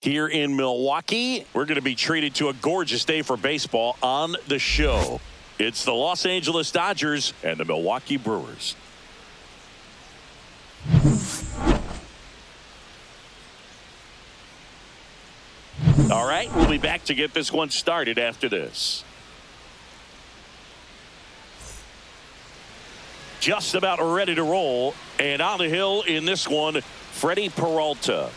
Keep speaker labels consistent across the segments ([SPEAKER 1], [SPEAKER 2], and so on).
[SPEAKER 1] Here in Milwaukee, we're going to be treated to a gorgeous day for baseball on the show. It's the Los Angeles Dodgers and the Milwaukee Brewers. All right, we'll be back to get this one started after this. Just about ready to roll, and on the hill in this one, Freddie Peralta.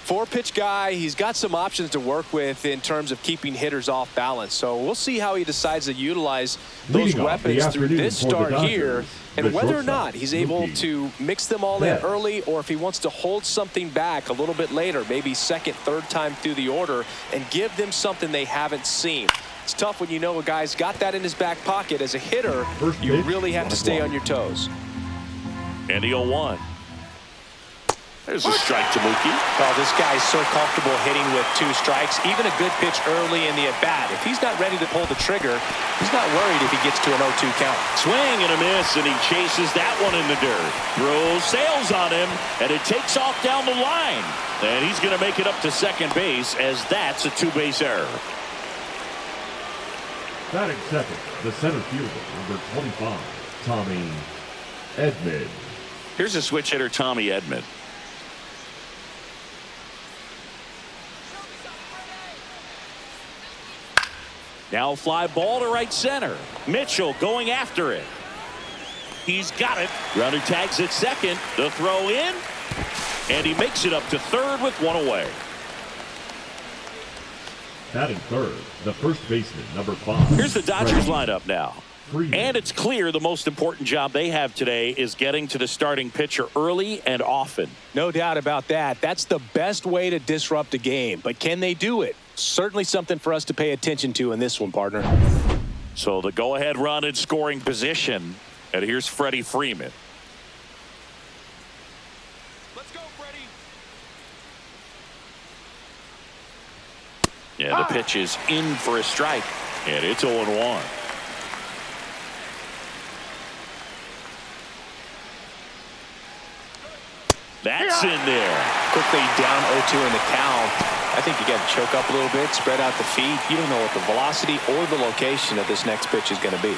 [SPEAKER 2] Four-pitch guy. He's got some options to work with in terms of keeping hitters off balance. So we'll see how he decides to utilize those weapons through this start here, and whether or not he's able to mix them all in early, or if he wants to hold something back a little bit later, maybe second, third time through the order, and give them something they haven't seen. It's tough when you know a guy's got that in his back pocket. As a hitter, you really have to stay on your toes.
[SPEAKER 1] And the 0-1. There's a strike to Mookie.
[SPEAKER 2] Oh, this guy's so comfortable hitting with 2 strikes. Even a good pitch early in the at-bat. If he's not ready to pull the trigger, he's not worried if he gets to an 0-2 count.
[SPEAKER 1] Swing and a miss, and he chases that one in the dirt. Throws, sails on him, and it takes off down the line. And he's going to make it up to second base, as that's a 2-base error.
[SPEAKER 3] Batting second, the center fielder, number 25, Tommy Edman.
[SPEAKER 1] Here's a switch hitter, Tommy Edman. Now fly ball to right center. Mitchell going after it. He's got it. Runner tags at second. The throw in. And he makes it up to third with 1 away.
[SPEAKER 3] Batting third, the first baseman, number 5.
[SPEAKER 1] Here's the Dodgers lineup now. And it's clear the most important job they have today is getting to the starting pitcher early and often.
[SPEAKER 2] No doubt about that. That's the best way to disrupt a game. But can they do it? Certainly something for us to pay attention to in this one, partner.
[SPEAKER 1] So the go-ahead run in scoring position. And here's Freddie Freeman.
[SPEAKER 2] Let's go, Freddie.
[SPEAKER 1] Yeah, the pitch is in for a strike. And it's 0-1. That's in there.
[SPEAKER 2] Quickly down 0-2 in the count. I think you got to choke up a little bit, spread out the feet. You don't know what the velocity or the location of this next pitch is going to be.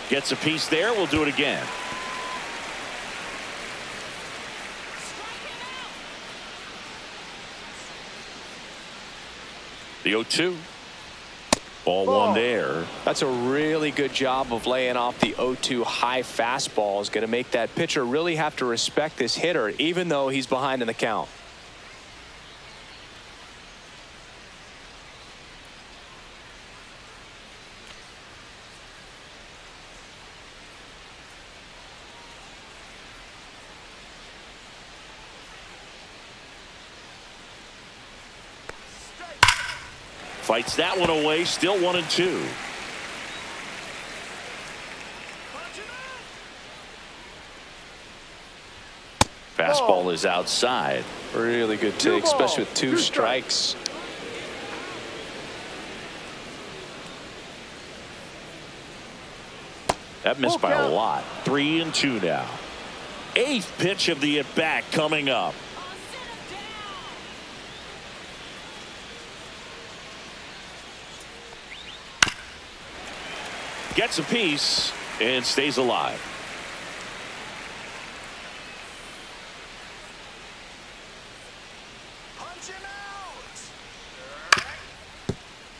[SPEAKER 1] Gets a piece there. We'll do it again. The 0-2. Ball one there.
[SPEAKER 2] That's a really good job of laying off the 0-2 high fastball. Is going to make that pitcher really have to respect this hitter, even though he's behind in the count.
[SPEAKER 1] Fights that one away. Still 1-2. Fastball is outside.
[SPEAKER 2] Really good take, especially with 2 strikes.
[SPEAKER 1] That missed by a lot. 3-2 now. 8th pitch of the at-bat coming up. Gets a piece and stays alive.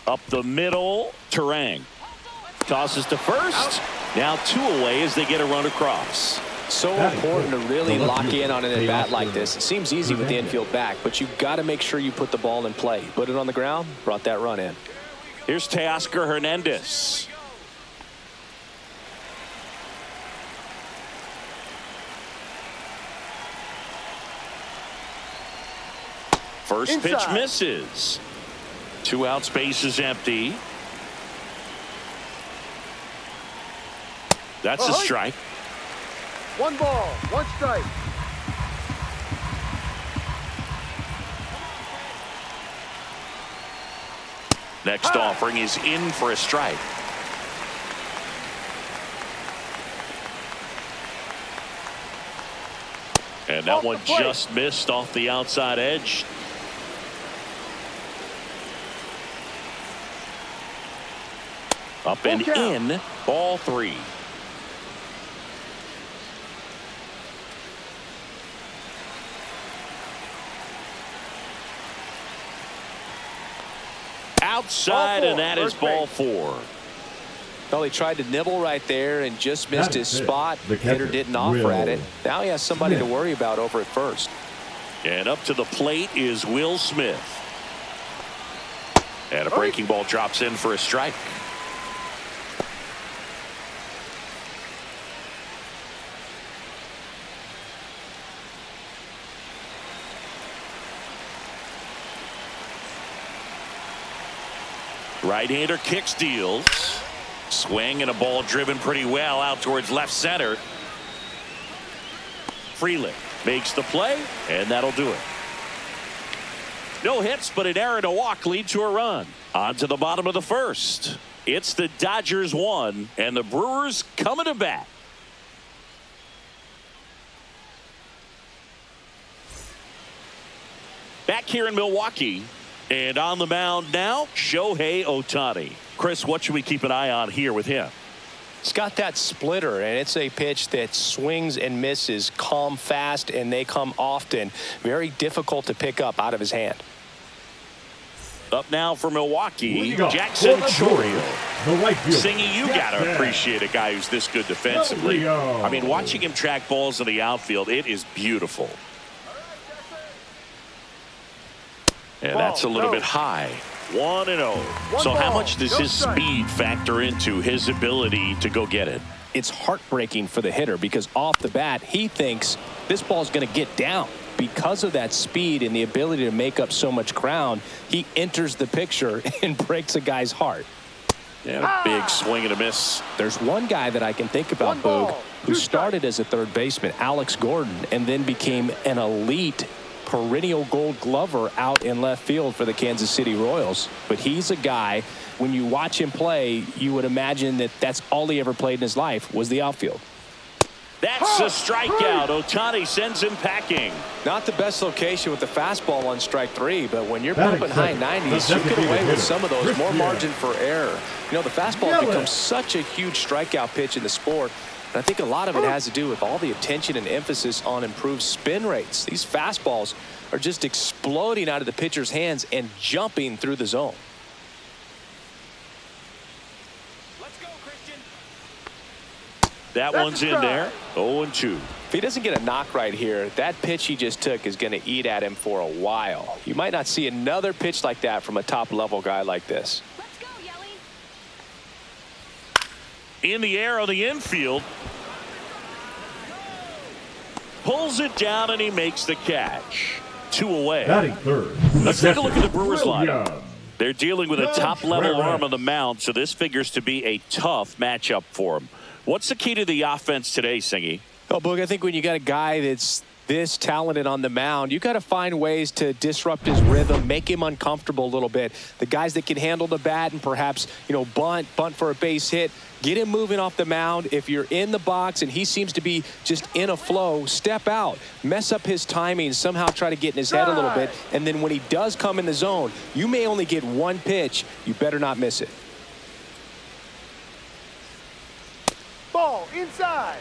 [SPEAKER 1] Up the middle, Terang tosses to first. Now 2 away as they get a run across.
[SPEAKER 2] So important to really lock in on an at-bat like this. It seems easy with the infield back, but you've got to make sure you put the ball in play. Put it on the ground, brought that run in.
[SPEAKER 1] Here's Teoscar Hernandez. First pitch misses. 2 outs, base is empty. That's a strike.
[SPEAKER 4] 1 ball, 1 strike.
[SPEAKER 1] Next offering is in for a strike. And that one just missed off the outside edge. Up and in, ball 3. Outside, and that is ball 4.
[SPEAKER 2] Well, he tried to nibble right there and just missed his spot. The hitter didn't offer at it. Now he has somebody to worry about over at first.
[SPEAKER 1] And up to the plate is Will Smith. And a breaking ball drops in for a strike. Right-hander kicks, deals. Swing and a ball driven pretty well out towards left center. Freeland makes the play, and that'll do it. No hits, but an error and a walk lead to a run. On to the bottom of the first. It's the Dodgers 1, and the Brewers coming to bat. Back here in Milwaukee. And on the mound now, Shohei Ohtani. Chris, what should we keep an eye on here with him?
[SPEAKER 2] He's got that splitter, and it's a pitch that swings and misses, come fast, and they come often. Very difficult to pick up out of his hand.
[SPEAKER 1] Up now for Milwaukee, Jackson Chourio.
[SPEAKER 3] The right fielder.
[SPEAKER 1] Singy, you got to appreciate a guy who's this good defensively. I mean, watching him track balls in the outfield, it is beautiful. And that's a little bit high. 1-0. So how much does his speed factor into his ability to go get it?
[SPEAKER 2] It's heartbreaking for the hitter because off the bat, he thinks this ball's going to get down. Because of that speed and the ability to make up so much ground, he enters the picture and breaks a guy's heart.
[SPEAKER 1] And a big swing and a miss.
[SPEAKER 2] There's one guy that I can think about, Boog, who started as a third baseman, Alex Gordon, and then became an elite perennial gold glover out in left field for the Kansas City Royals. But he's a guy, when you watch him play, you would imagine that that's all he ever played in his life was the outfield.
[SPEAKER 1] That's a strikeout. Ohtani sends him packing.
[SPEAKER 2] Not the best location with the fastball on strike 3, but when you're pumping high 90s, you get away with some of those. More margin for error. You know, the fastball has become such a huge strikeout pitch in the sport. And I think a lot of it has to do with all the attention and emphasis on improved spin rates. These fastballs are just exploding out of the pitcher's hands and jumping through the zone.
[SPEAKER 1] Let's go, Christian. That one's in there. 0-2.
[SPEAKER 2] If he doesn't get a knock right here, that pitch he just took is going to eat at him for a while. You might not see another pitch like that from a top-level guy like this.
[SPEAKER 5] Let's go, Yelly.
[SPEAKER 1] In the air on the infield. Pulls it down and he makes the catch. 2 away.
[SPEAKER 3] Batting third.
[SPEAKER 1] Let's take a look at the Brewers lineup. They're dealing with a top-level arm on the mound, so this figures to be a tough matchup for them. What's the key to the offense today, Singy?
[SPEAKER 2] Oh, Boog, I think when you got a guy that's this talented on the mound, you got to find ways to disrupt his rhythm, make him uncomfortable a little bit. The guys that can handle the bat and perhaps, you know, bunt for a base hit, get him moving off the mound. If you're in the box and he seems to be just in a flow, step out, mess up his timing, somehow try to get in his head a little bit. And then when he does come in the zone, you may only get one pitch. You better not miss it.
[SPEAKER 4] Ball inside.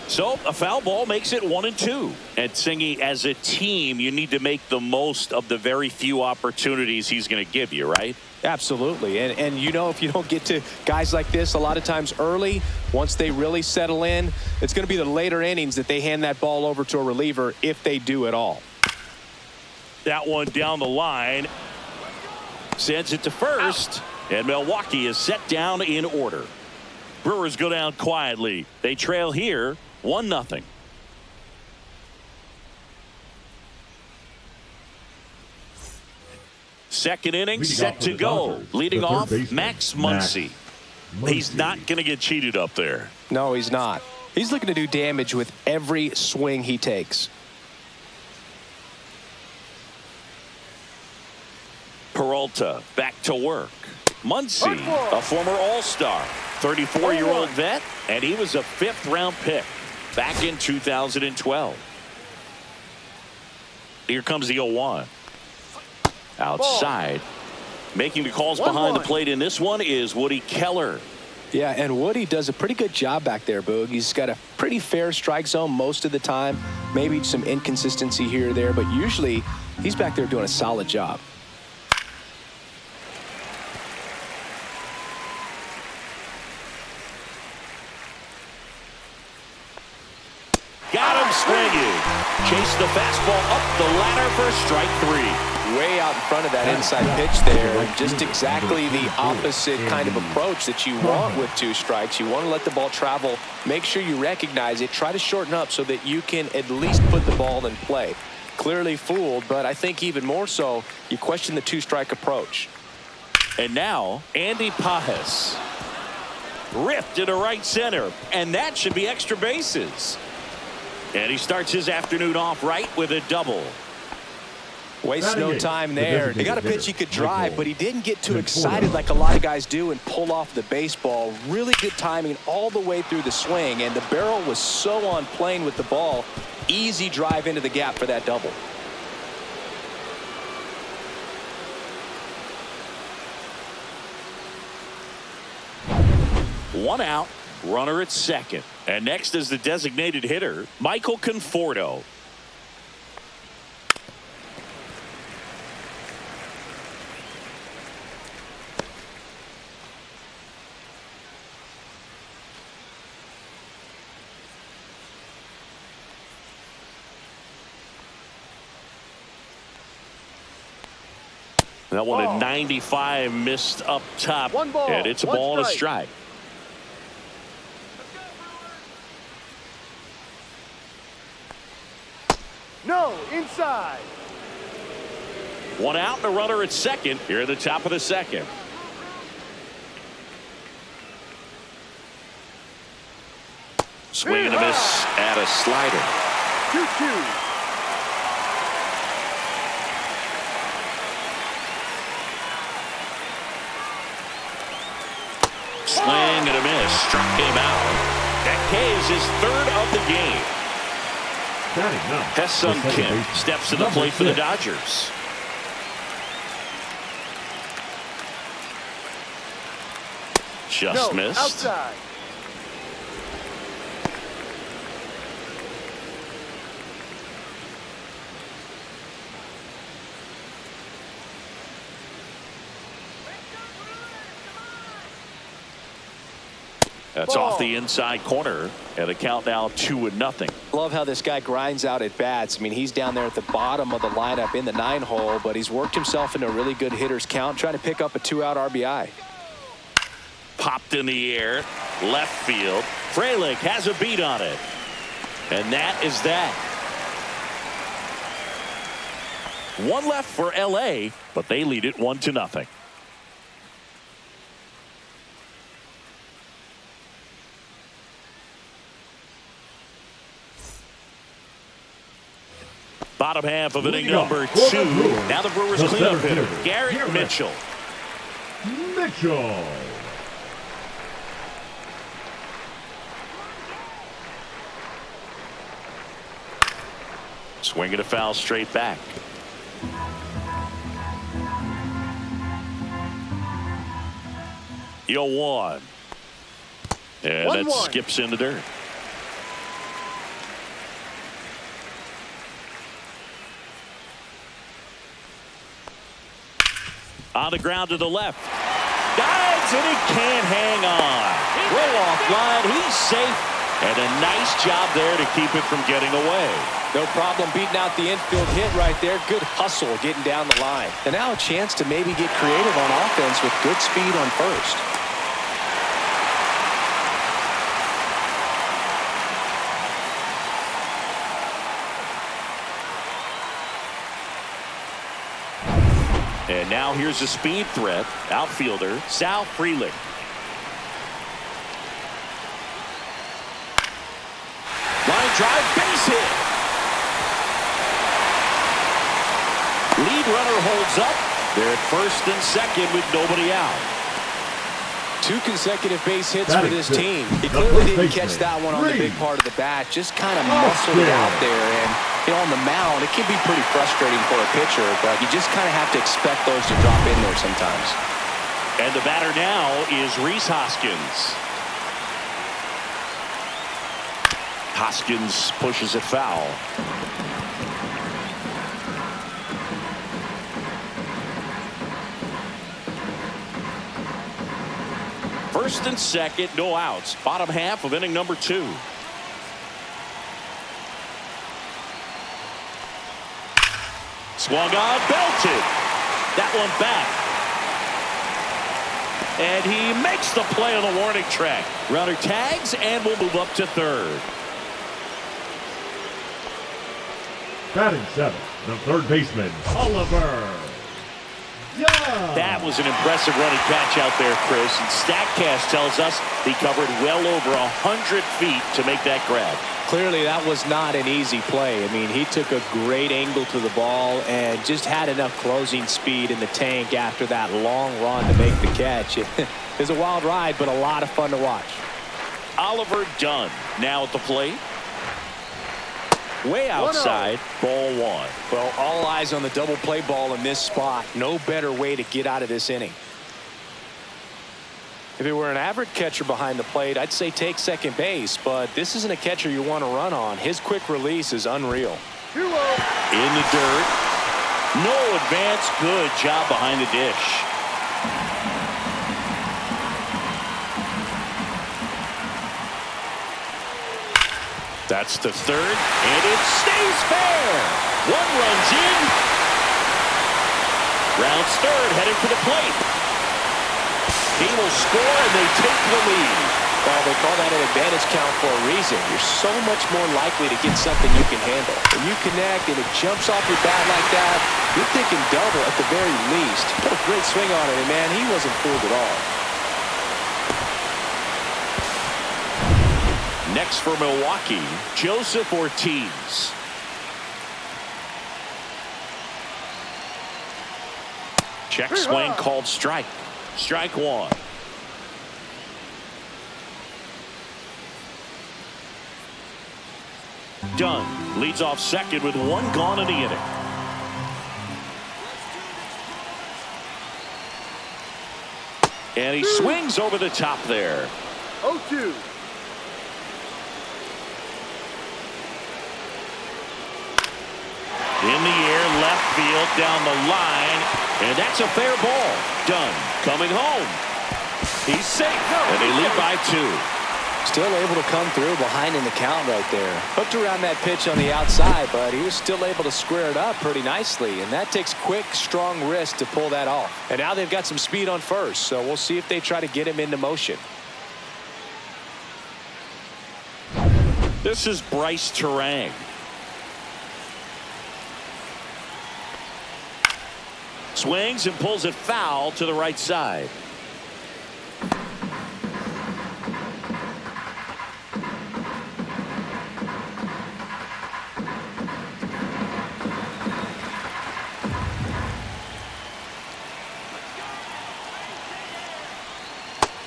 [SPEAKER 1] So a foul ball makes it 1-2. And Singy, as a team, you need to make the most of the very few opportunities he's going to give you, right?
[SPEAKER 2] Absolutely. And you know, if you don't get to guys like this a lot of times early, once they really settle in, it's going to be the later innings that they hand that ball over to a reliever if they do at all.
[SPEAKER 1] That one down the line. Sends it to first. And Milwaukee is set down in order. Brewers go down quietly. They trail here 1-0. Second inning set to go. Leading off, Max Muncy. He's not going to get cheated up there.
[SPEAKER 2] No, he's not. He's looking to do damage with every swing he takes.
[SPEAKER 1] Peralta back to work. Muncy, a former All-Star, 34-year-old vet, and he was a 5th-round pick back in 2012. Here comes the 0-1. Outside. Making the calls behind the plate in this one is Woody Keller.
[SPEAKER 2] Yeah, and Woody does a pretty good job back there, Boog. He's got a pretty fair strike zone most of the time. Maybe some inconsistency here or there, but usually he's back there doing a solid job.
[SPEAKER 1] Got him swinging. Chase the fastball up the ladder for strike 3.
[SPEAKER 2] Way out in front of that inside pitch there, and just exactly the opposite kind of approach that you want with 2 strikes. You want to let the ball travel, make sure you recognize it, try to shorten up so that you can at least put the ball in play. Clearly fooled, but I think even more so, you question the 2-strike approach.
[SPEAKER 1] And now, Andy Pajes. Ripped into right center, and that should be extra bases. And he starts his afternoon off right with a double.
[SPEAKER 2] Wastes no time there. He got a pitch he could drive, but he didn't get too excited like a lot of guys do and pull off the baseball. Really good timing all the way through the swing, and the barrel was so on plane with the ball. Easy drive into the gap for that double.
[SPEAKER 1] One out, runner at second. And next is the designated hitter, Michael Conforto. That one at 95 missed up top. And it's a ball and a strike.
[SPEAKER 4] No, inside.
[SPEAKER 1] One out and a runner at second here at the top of the second. Swing and a miss at a slider.
[SPEAKER 4] 2-2.
[SPEAKER 1] Swing and a miss. Struck him out. That K is his 3rd of the game. Hesung Kim steps to the plate for the Dodgers. Just missed.
[SPEAKER 4] Outside.
[SPEAKER 1] That's off the inside corner, and the count now 2-0.
[SPEAKER 2] Love how this guy grinds out at bats. I mean, he's down there at the bottom of the lineup in the 9-hole, but he's worked himself into a really good hitter's count, trying to pick up a 2-out RBI.
[SPEAKER 1] Popped in the air, left field. Frelick has a beat on it, and that is that. One left for L.A., but they lead it 1-0. Bottom half of inning number 2. Now the Brewers cleanup hitter, Garrett Mitchell. Swing and a foul straight back. Yo, 1. And that skips in the dirt. On the ground to the left. Dives and he can't hang on. Roll off line. He's safe. And a nice job there to keep it from getting away.
[SPEAKER 2] No problem beating out the infield hit right there. Good hustle getting down the line. And now a chance to maybe get creative on offense with good speed on first.
[SPEAKER 1] And now here's a speed threat. Outfielder, Sal Frelick. Line drive, base hit. Lead runner holds up, They're at first and second with nobody out.
[SPEAKER 2] 2 consecutive base hits for this team. He clearly didn't catch that one on the big part of the bat. Just kind of muscled it out there. And, you know, on the mound, it can be pretty frustrating for a pitcher, but you just kind of have to expect those to drop in there sometimes.
[SPEAKER 1] And the batter now is Rhys Hoskins. Hoskins pushes it foul. First and second, no outs. Bottom half of inning number 2. Swung on, belted. That one back. And he makes the play on the warning track. Runner tags and will move up to third.
[SPEAKER 3] Batting 7, the third baseman, Oliver. Yeah.
[SPEAKER 1] That was an impressive running catch out there, Chris. And StatCast tells us he covered well over 100 feet to make that grab.
[SPEAKER 2] Clearly, that was not an easy play. I mean, he took a great angle to the ball and just had enough closing speed in the tank after that long run to make the catch. It was a wild ride, but a lot of fun to watch.
[SPEAKER 1] Oliver Dunn now at the plate. Way outside, ball 1.
[SPEAKER 2] Well, all eyes on the double play ball in this spot. No better way to get out of this inning. If it were an average catcher behind the plate, I'd say take second base, but this isn't a catcher you want to run on. His quick release is unreal.
[SPEAKER 4] 2-0.
[SPEAKER 1] In the dirt. No advance. Good job behind the dish. That's the third, and it stays fair. 1 runs in. Rounds third, headed for the plate. He will score, and they take the lead.
[SPEAKER 2] Well, they call that an advantage count for a reason. You're so much more likely to get something you can handle. When you connect and it jumps off your bat like that, you're thinking double at the very least. Put a great swing on it, and man, he wasn't fooled at all.
[SPEAKER 1] Next for Milwaukee, Joseph Ortiz. Check swing called strike. Strike 1. Dunn leads off second with 1 gone in the inning. And he swings over the top there.
[SPEAKER 4] 0-2.
[SPEAKER 1] In the air, left field, down the line, and that's a fair ball. Dunn coming home. He's safe, and they lead by 2.
[SPEAKER 2] Still able to come through behind in the count right there. Hooked around that pitch on the outside, but he was still able to square it up pretty nicely, and that takes quick, strong wrist to pull that off. And now they've got some speed on first, so we'll see if they try to get him into motion.
[SPEAKER 1] This is Bryce Terang. Swings and pulls it foul to the right side.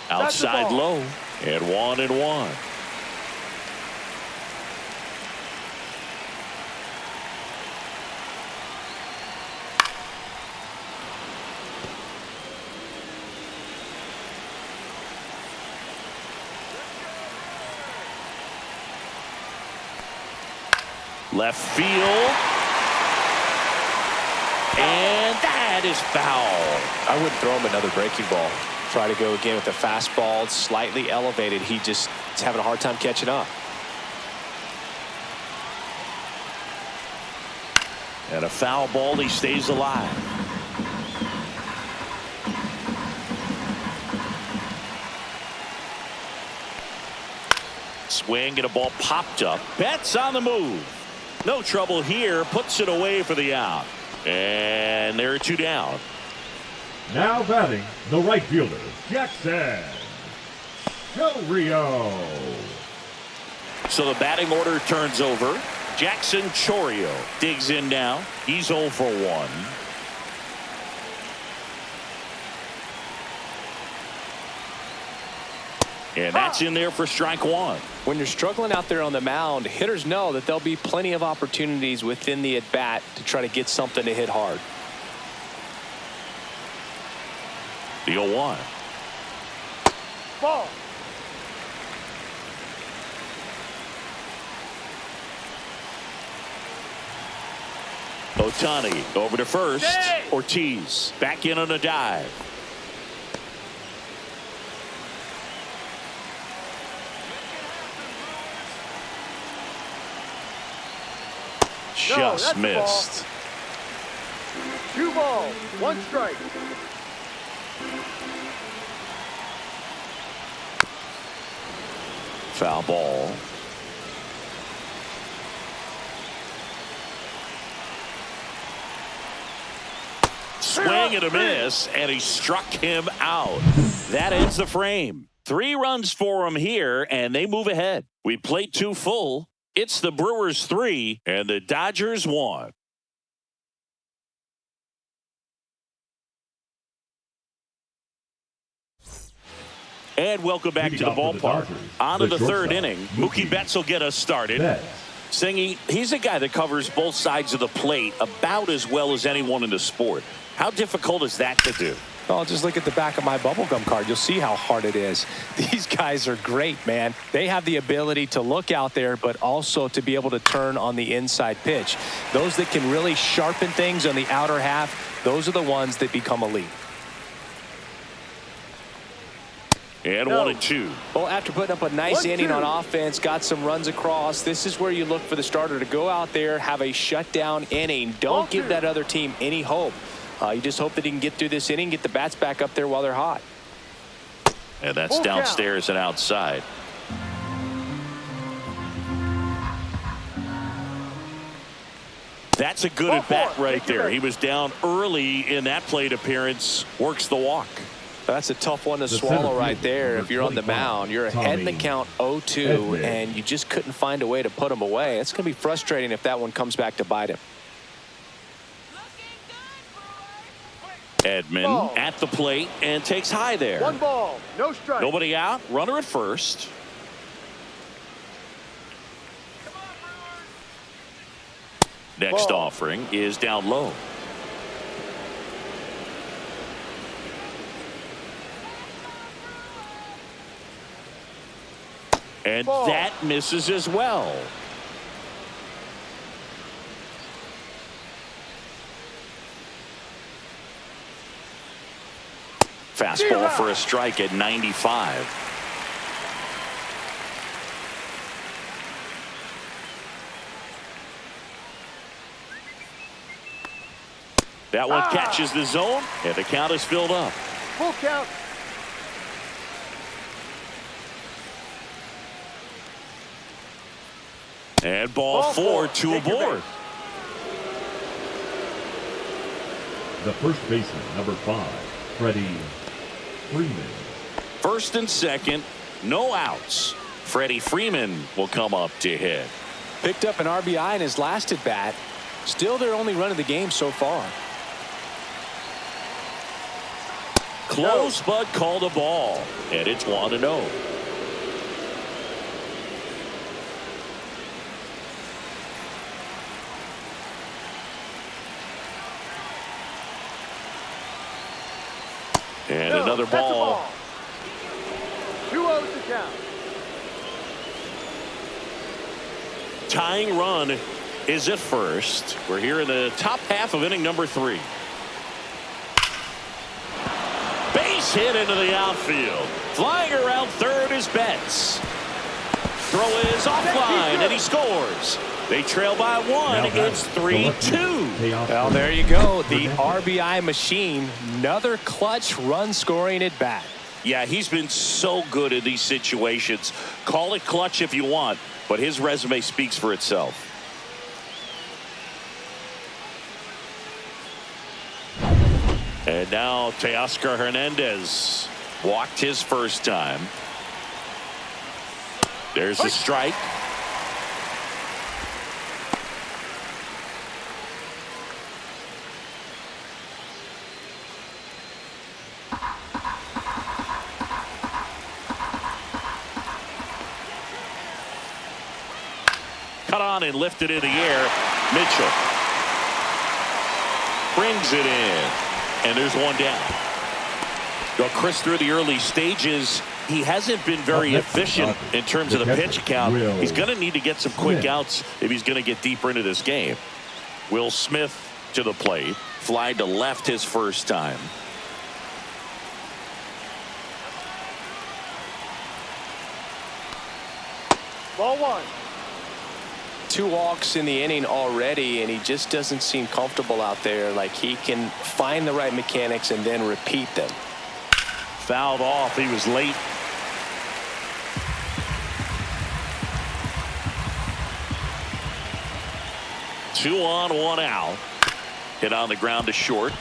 [SPEAKER 1] Outside low, and 1-1. Left field. And that is foul.
[SPEAKER 2] I wouldn't throw him another breaking ball. Try to go again with the fastball, slightly elevated. He just is having a hard time catching up.
[SPEAKER 1] And a foul ball, he stays alive. Swing and a ball popped up. Betts on the move. No trouble here. Puts it away for the out. And there are 2 down.
[SPEAKER 3] Now batting, the right fielder, Jackson Del Rio.
[SPEAKER 1] So the batting order turns over. Jackson Chourio digs in now. He's 0 for 1. And that's in there for strike one.
[SPEAKER 2] When you're struggling out there on the mound, hitters know that there'll be plenty of opportunities within the at-bat to try to get something to hit hard.
[SPEAKER 1] The 0-1.
[SPEAKER 4] Ball.
[SPEAKER 1] Ohtani over to first.
[SPEAKER 4] Hey!
[SPEAKER 1] Ortiz back in on a dive. Just missed.
[SPEAKER 4] 2 balls, 1 strike.
[SPEAKER 1] Foul ball. Swing and a miss, and he struck him out. That ends the frame. 3 runs for him here, and they move ahead. We played 2 full. It's the Brewers 3 and the Dodgers 1. And welcome back to the ballpark. On to the third inning. Mookie Betts will get us started. Singy, he's a guy that covers both sides of the plate about as well as anyone in the sport. How difficult is that to do?
[SPEAKER 2] Oh, just look at the back of my bubblegum card. You'll see how hard it is. These guys are great, man. They have the ability to look out there, but also to be able to turn on the inside pitch. Those that can really sharpen things on the outer half, those are the ones that become elite.
[SPEAKER 1] And 1-2.
[SPEAKER 2] Well, after putting up a nice inning on offense, got some runs across, this is where you look for the starter to go out there, have a shutdown inning. Don't give that other team any hope. You just hope that he can get through this inning, get the bats back up there while they're hot.
[SPEAKER 1] And that's downstairs and outside. That's a good at-bat right there. He was down early in that plate appearance, works the walk.
[SPEAKER 2] That's a tough one to swallow right there. If you're on the mound, you're ahead in the count 0-2, and you just couldn't find a way to put him away. It's going to be frustrating if that one comes back to bite him.
[SPEAKER 1] Edman at the plate and takes high there.
[SPEAKER 4] 1 ball, no strike.
[SPEAKER 1] Nobody out, runner at first. Next offering is down low. And that misses as well. Fastball for a strike at 95. That one catches the zone, and the count is filled up.
[SPEAKER 4] Full count.
[SPEAKER 1] And ball 4, 2 aboard.
[SPEAKER 3] The first baseman, number 5, Freddie Freeman.
[SPEAKER 1] First and second, no outs. Freddie Freeman will come up to hit.
[SPEAKER 2] Picked up an RBI in his last at bat. Still their only run of the game so far.
[SPEAKER 1] Close, but called a ball. And it's 1-0. And another ball.
[SPEAKER 4] 2-0 to count.
[SPEAKER 1] Tying run is at first. We're here in the top half of inning number 3. Base hit into the outfield. Flying around third is Betts. Throw is offline, and he scores. They trail by 1. It's 3-2.
[SPEAKER 2] Well, there you go. The RBI machine. Another clutch run scoring at bat.
[SPEAKER 1] Yeah, he's been so good in these situations. Call it clutch if you want, but his resume speaks for itself. And now Teoscar Hernandez walked his first time. There's the strike. Cut on and lifted in the air. Mitchell brings it in. And there's one down. Well, Chris, through the early stages, he hasn't been very efficient in terms of the pitch count. He's going to need to get some quick outs if he's going to get deeper into this game. Will Smith to the plate. Fly to left his first time.
[SPEAKER 4] Ball one.
[SPEAKER 2] 2 walks in the inning already, and he just doesn't seem comfortable out there. Like he can find the right mechanics and then repeat them.
[SPEAKER 1] Fouled off. He was late. Two on, one out. Hit on the ground to short.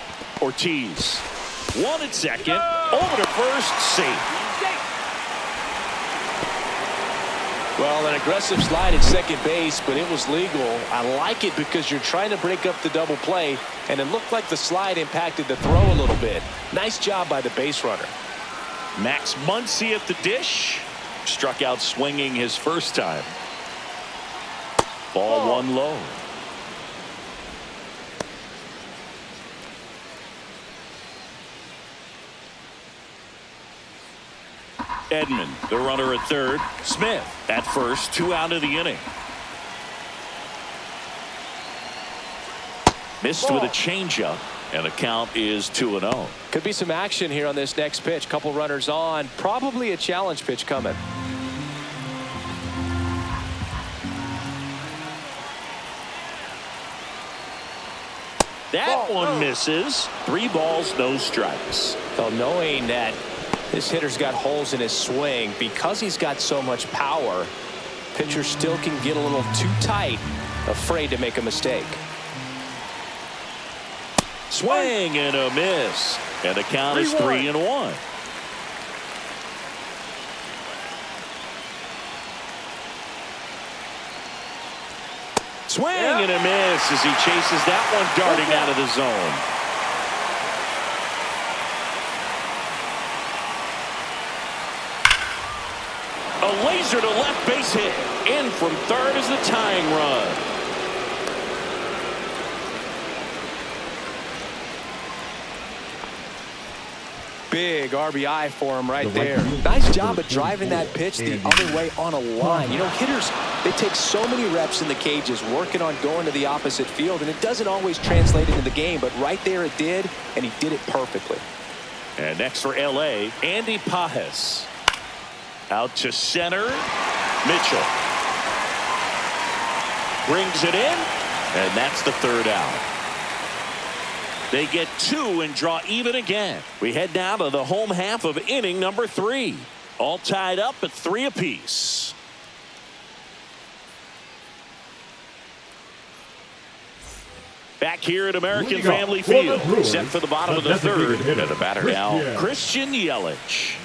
[SPEAKER 1] Ortiz. One at second. Over to first. Safe.
[SPEAKER 2] Well, an aggressive slide at second base, but it was legal. I like it because you're trying to break up the double play, and it looked like the slide impacted the throw a little bit. Nice job by the base runner.
[SPEAKER 1] Max Muncy at the dish. Struck out swinging his first time. Ball one low. Edman, the runner at third. Smith at first. 2 out of the inning. Missed with a changeup, and the count is 2-0.
[SPEAKER 2] Could be some action here on this next pitch. Couple runners on. Probably a challenge pitch coming.
[SPEAKER 1] That one misses. 3 balls, no strikes.
[SPEAKER 2] So knowing that this hitter's got holes in his swing, because he's got so much power, pitcher still can get a little too tight, afraid to make a mistake.
[SPEAKER 1] Swing and a miss. And the count is 3-1. Swing and a miss as he chases that one darting out of the zone. A laser to left base hit. In from third is the tying run.
[SPEAKER 2] Big RBI for him right there. Nice job of driving that pitch the other way on a line. You know, hitters, they take so many reps in the cages working on going to the opposite field, and it doesn't always translate into the game, but right there it did, and he did it perfectly.
[SPEAKER 1] And next for LA, Andy Pajes. Out to center. Mitchell brings it in, and that's the third out. They get 2 and draw even again. We head down to the home half of inning number 3. All tied up at 3 apiece. Back here at American Family Field, set for the bottom of the third. And the batter now, Christian Yelich.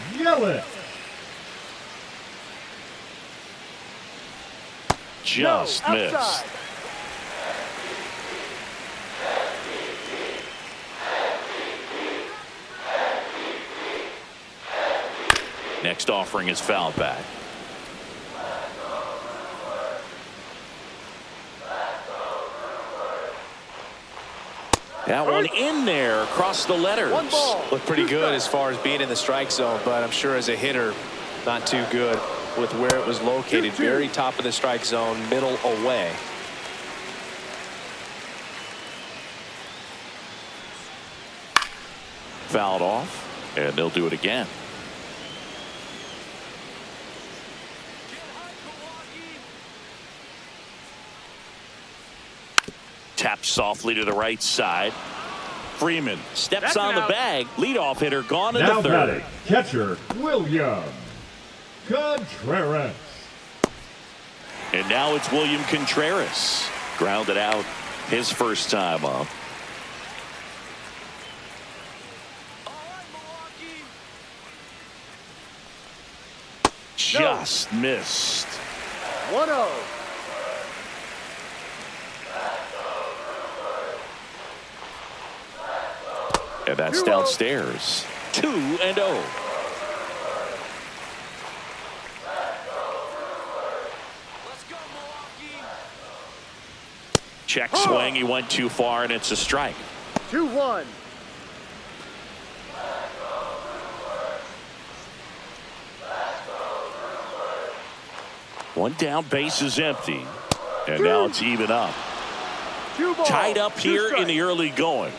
[SPEAKER 1] Just missed. Next offering is fouled back. That one in there across the letters.
[SPEAKER 2] Looked pretty good as far as being in the strike zone, but I'm sure as a hitter, not too good with where it was located. Very top of the strike zone, middle away.
[SPEAKER 1] Fouled off, and they'll do it again. Taps softly to the right side. Freeman steps on the bag. Leadoff hitter gone in the third.
[SPEAKER 3] Catcher William Contreras.
[SPEAKER 1] And now it's William Contreras. Grounded out his first time up. Just missed.
[SPEAKER 4] 1-0.
[SPEAKER 1] And that's downstairs. 2-0. Check swing. He went too far, and it's a strike.
[SPEAKER 4] 2-1.
[SPEAKER 1] One down, base is empty. And now it's even up. Tied up here in the early going.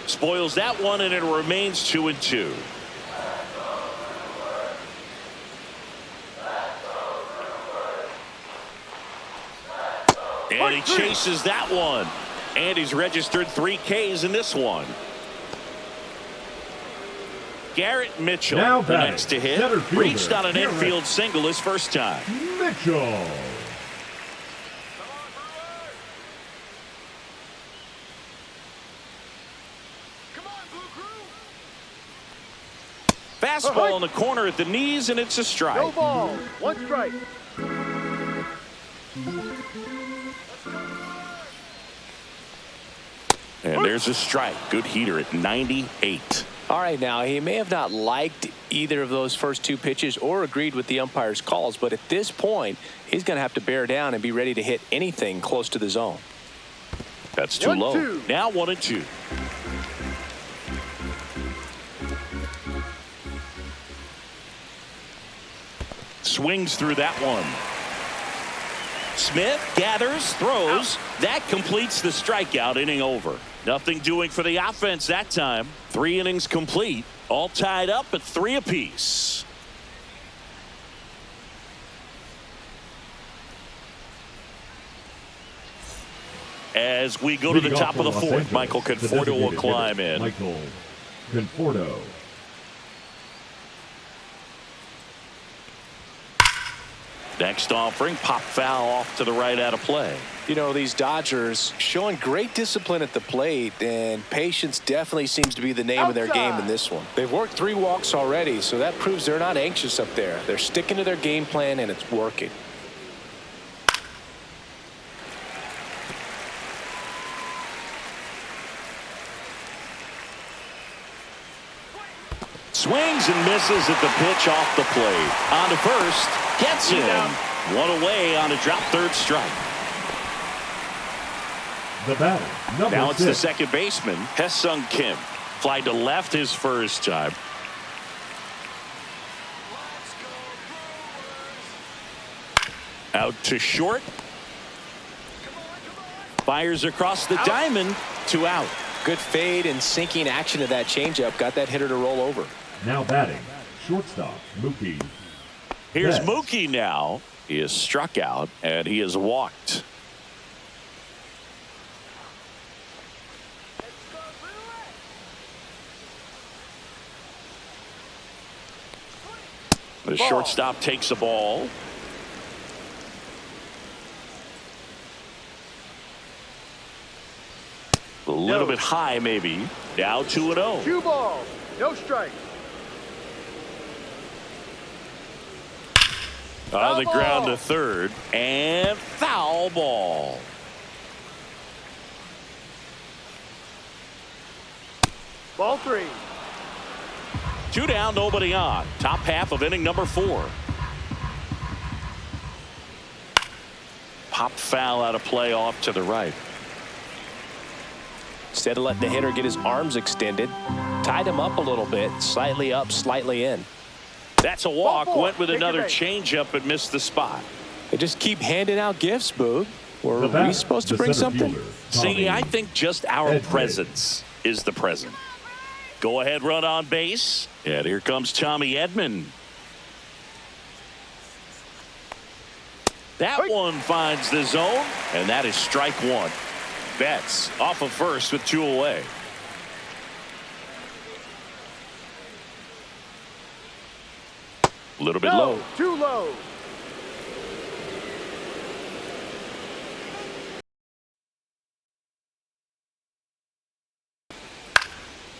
[SPEAKER 1] Spoils that one, and it remains 2-2. And he chases that one. And he's registered 3 Ks in this one. Garrett Mitchell,
[SPEAKER 3] now
[SPEAKER 1] the next to hit, reached on an
[SPEAKER 3] Garrett
[SPEAKER 1] infield single his first time.
[SPEAKER 3] Mitchell.
[SPEAKER 1] Fastball in the corner at the knees, and it's a strike.
[SPEAKER 4] No ball. 1 strike.
[SPEAKER 1] And there's a strike. Good heater at 98.
[SPEAKER 2] All right, now he may have not liked either of those first 2 pitches or agreed with the umpire's calls, but at this point, he's going to have to bear down and be ready to hit anything close to the zone.
[SPEAKER 1] That's too low. Now 1-2. Swings through that one. Smith gathers, throws. That completes the strikeout. Inning over. Nothing doing for the offense that time. 3 innings complete. All tied up at 3 apiece. As we go to the top of the 4th, Michael Conforto will climb in.
[SPEAKER 3] Michael Conforto.
[SPEAKER 1] Next offering, pop foul off to the right out of play.
[SPEAKER 2] You know, these Dodgers showing great discipline at the plate, and patience definitely seems to be the name of their game in this one. They've worked 3 walks already, so that proves they're not anxious up there. They're sticking to their game plan, and it's working.
[SPEAKER 1] Swings and misses at the pitch off the plate. On to first. Gets him. 1 away on a drop 3rd strike.
[SPEAKER 3] The batter, number
[SPEAKER 1] now it's
[SPEAKER 3] 6.
[SPEAKER 1] the second baseman, Hae-Sung Kim. Fly to left his first time. Out to short. Fires across the diamond. 2 out.
[SPEAKER 2] Good fade and sinking action of that changeup got that hitter to roll over.
[SPEAKER 3] Now batting, shortstop, Mookie.
[SPEAKER 1] Here's
[SPEAKER 3] Yes.
[SPEAKER 1] Mookie now. He is struck out, and he is walked. The shortstop takes a ball. A little bit high, maybe. Now 2-0.
[SPEAKER 4] 2 balls. No strike.
[SPEAKER 1] On the ground to third, and foul ball.
[SPEAKER 4] Ball 3.
[SPEAKER 1] 2 down, nobody on. Top half of inning number 4. Pop foul out of play off to the right.
[SPEAKER 2] Instead of letting the hitter get his arms extended, tied him up a little bit, slightly up, slightly in.
[SPEAKER 1] That's a walk. Went with another changeup and missed the spot.
[SPEAKER 2] They just keep handing out gifts, Boog. Were we supposed to bring something?
[SPEAKER 1] See, I think just our presence is the present. Go ahead, run on base. And here comes Tommy Edman. That one finds the zone, and that is strike 1. Betts off of first with 2 away. A little bit low.
[SPEAKER 4] Too low.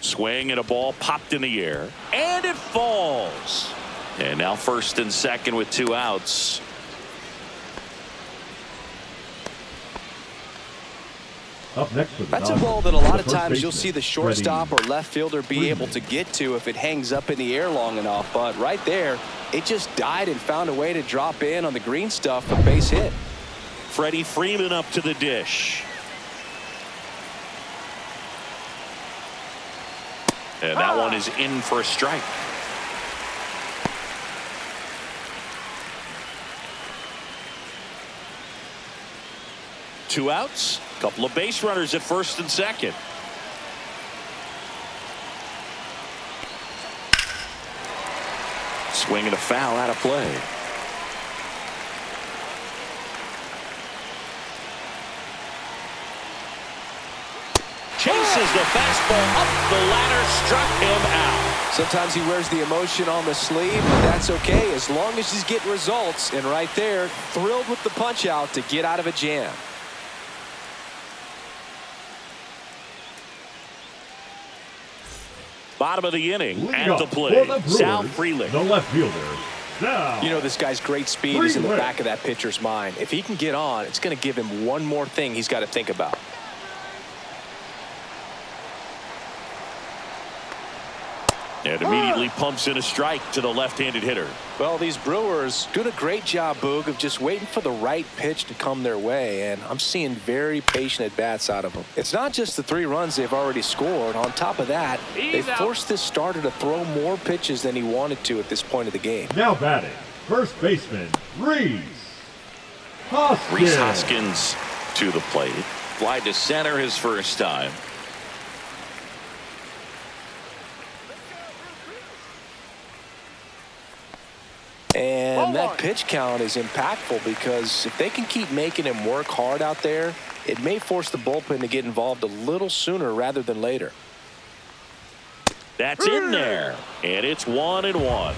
[SPEAKER 1] Swing and a ball popped in the air, and it falls. And now first and second with 2 outs.
[SPEAKER 3] Up next for the
[SPEAKER 2] That's a
[SPEAKER 3] Dodgers,
[SPEAKER 2] ball that a lot of
[SPEAKER 3] the first
[SPEAKER 2] times you'll
[SPEAKER 3] baseman,
[SPEAKER 2] see the shortstop or
[SPEAKER 3] Freddie
[SPEAKER 2] left fielder be able to get to if it hangs up in the air long enough. But right there, it just died and found a way to drop in on the green stuff for base hit.
[SPEAKER 1] Freddie Freeman up to the dish. And that one is in for a strike. Two outs. Couple of base runners at first and second. Swing and a foul out of play. Chases the fastball up the ladder, struck him out.
[SPEAKER 2] Sometimes he wears the emotion on the sleeve, but that's okay as long as he's getting results. And right there, thrilled with the punch out to get out of a jam.
[SPEAKER 1] Bottom of the inning
[SPEAKER 3] Lead
[SPEAKER 1] at
[SPEAKER 3] off
[SPEAKER 1] the
[SPEAKER 3] for
[SPEAKER 1] plate.
[SPEAKER 3] the Brewers,
[SPEAKER 1] Sal Frelick.
[SPEAKER 3] the left fielder. Now,
[SPEAKER 2] You know this guy's great speed is in the
[SPEAKER 3] Frelick.
[SPEAKER 2] back of that pitcher's mind. If he can get on, it's going to give him one more thing he's got to think about.
[SPEAKER 1] And immediately pumps in a strike to the left-handed hitter.
[SPEAKER 2] Well, these Brewers doing a great job, Boog, of just waiting for the right pitch to come their way, and I'm seeing very patient at-bats out of them. It's not just the 3 runs they've already scored. On top of that, they forced this starter to throw more pitches than he wanted to at this point of the game.
[SPEAKER 3] Now batting, first baseman, Reese Hoskins.
[SPEAKER 1] Reese Hoskins to the plate. Fly to center his first time.
[SPEAKER 2] And that pitch count is impactful because if they can keep making him work hard out there, it may force the bullpen to get involved a little sooner rather than later.
[SPEAKER 1] That's in there. And it's 1-1.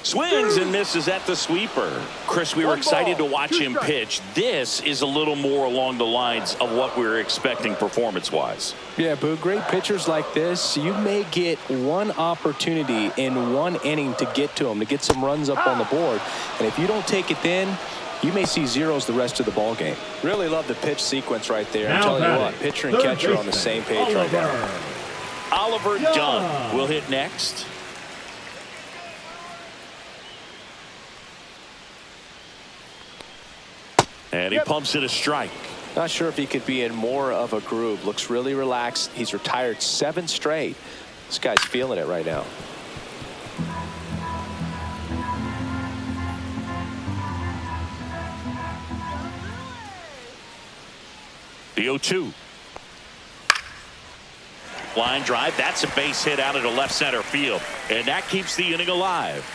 [SPEAKER 1] Swings and misses at the sweeper. Chris, we were excited to watch him pitch. This is a little more along the lines of what we were expecting performance-wise.
[SPEAKER 2] Yeah, Boo, great pitchers like this, you may get one opportunity in one inning to get to them, to get some runs up on the board. And if you don't take it then, you may see zeros the rest of the ball game. Really love the pitch sequence right there. I'm telling you what, pitcher and catcher on the same page right now.
[SPEAKER 1] Oliver Dunn will hit next. And he pumps in a strike.
[SPEAKER 2] Not sure if he could be in more of a groove. Looks really relaxed. He's retired 7 straight. This guy's feeling it right now.
[SPEAKER 1] The 0-2. Line drive. That's a base hit out into left center field. And that keeps the inning alive.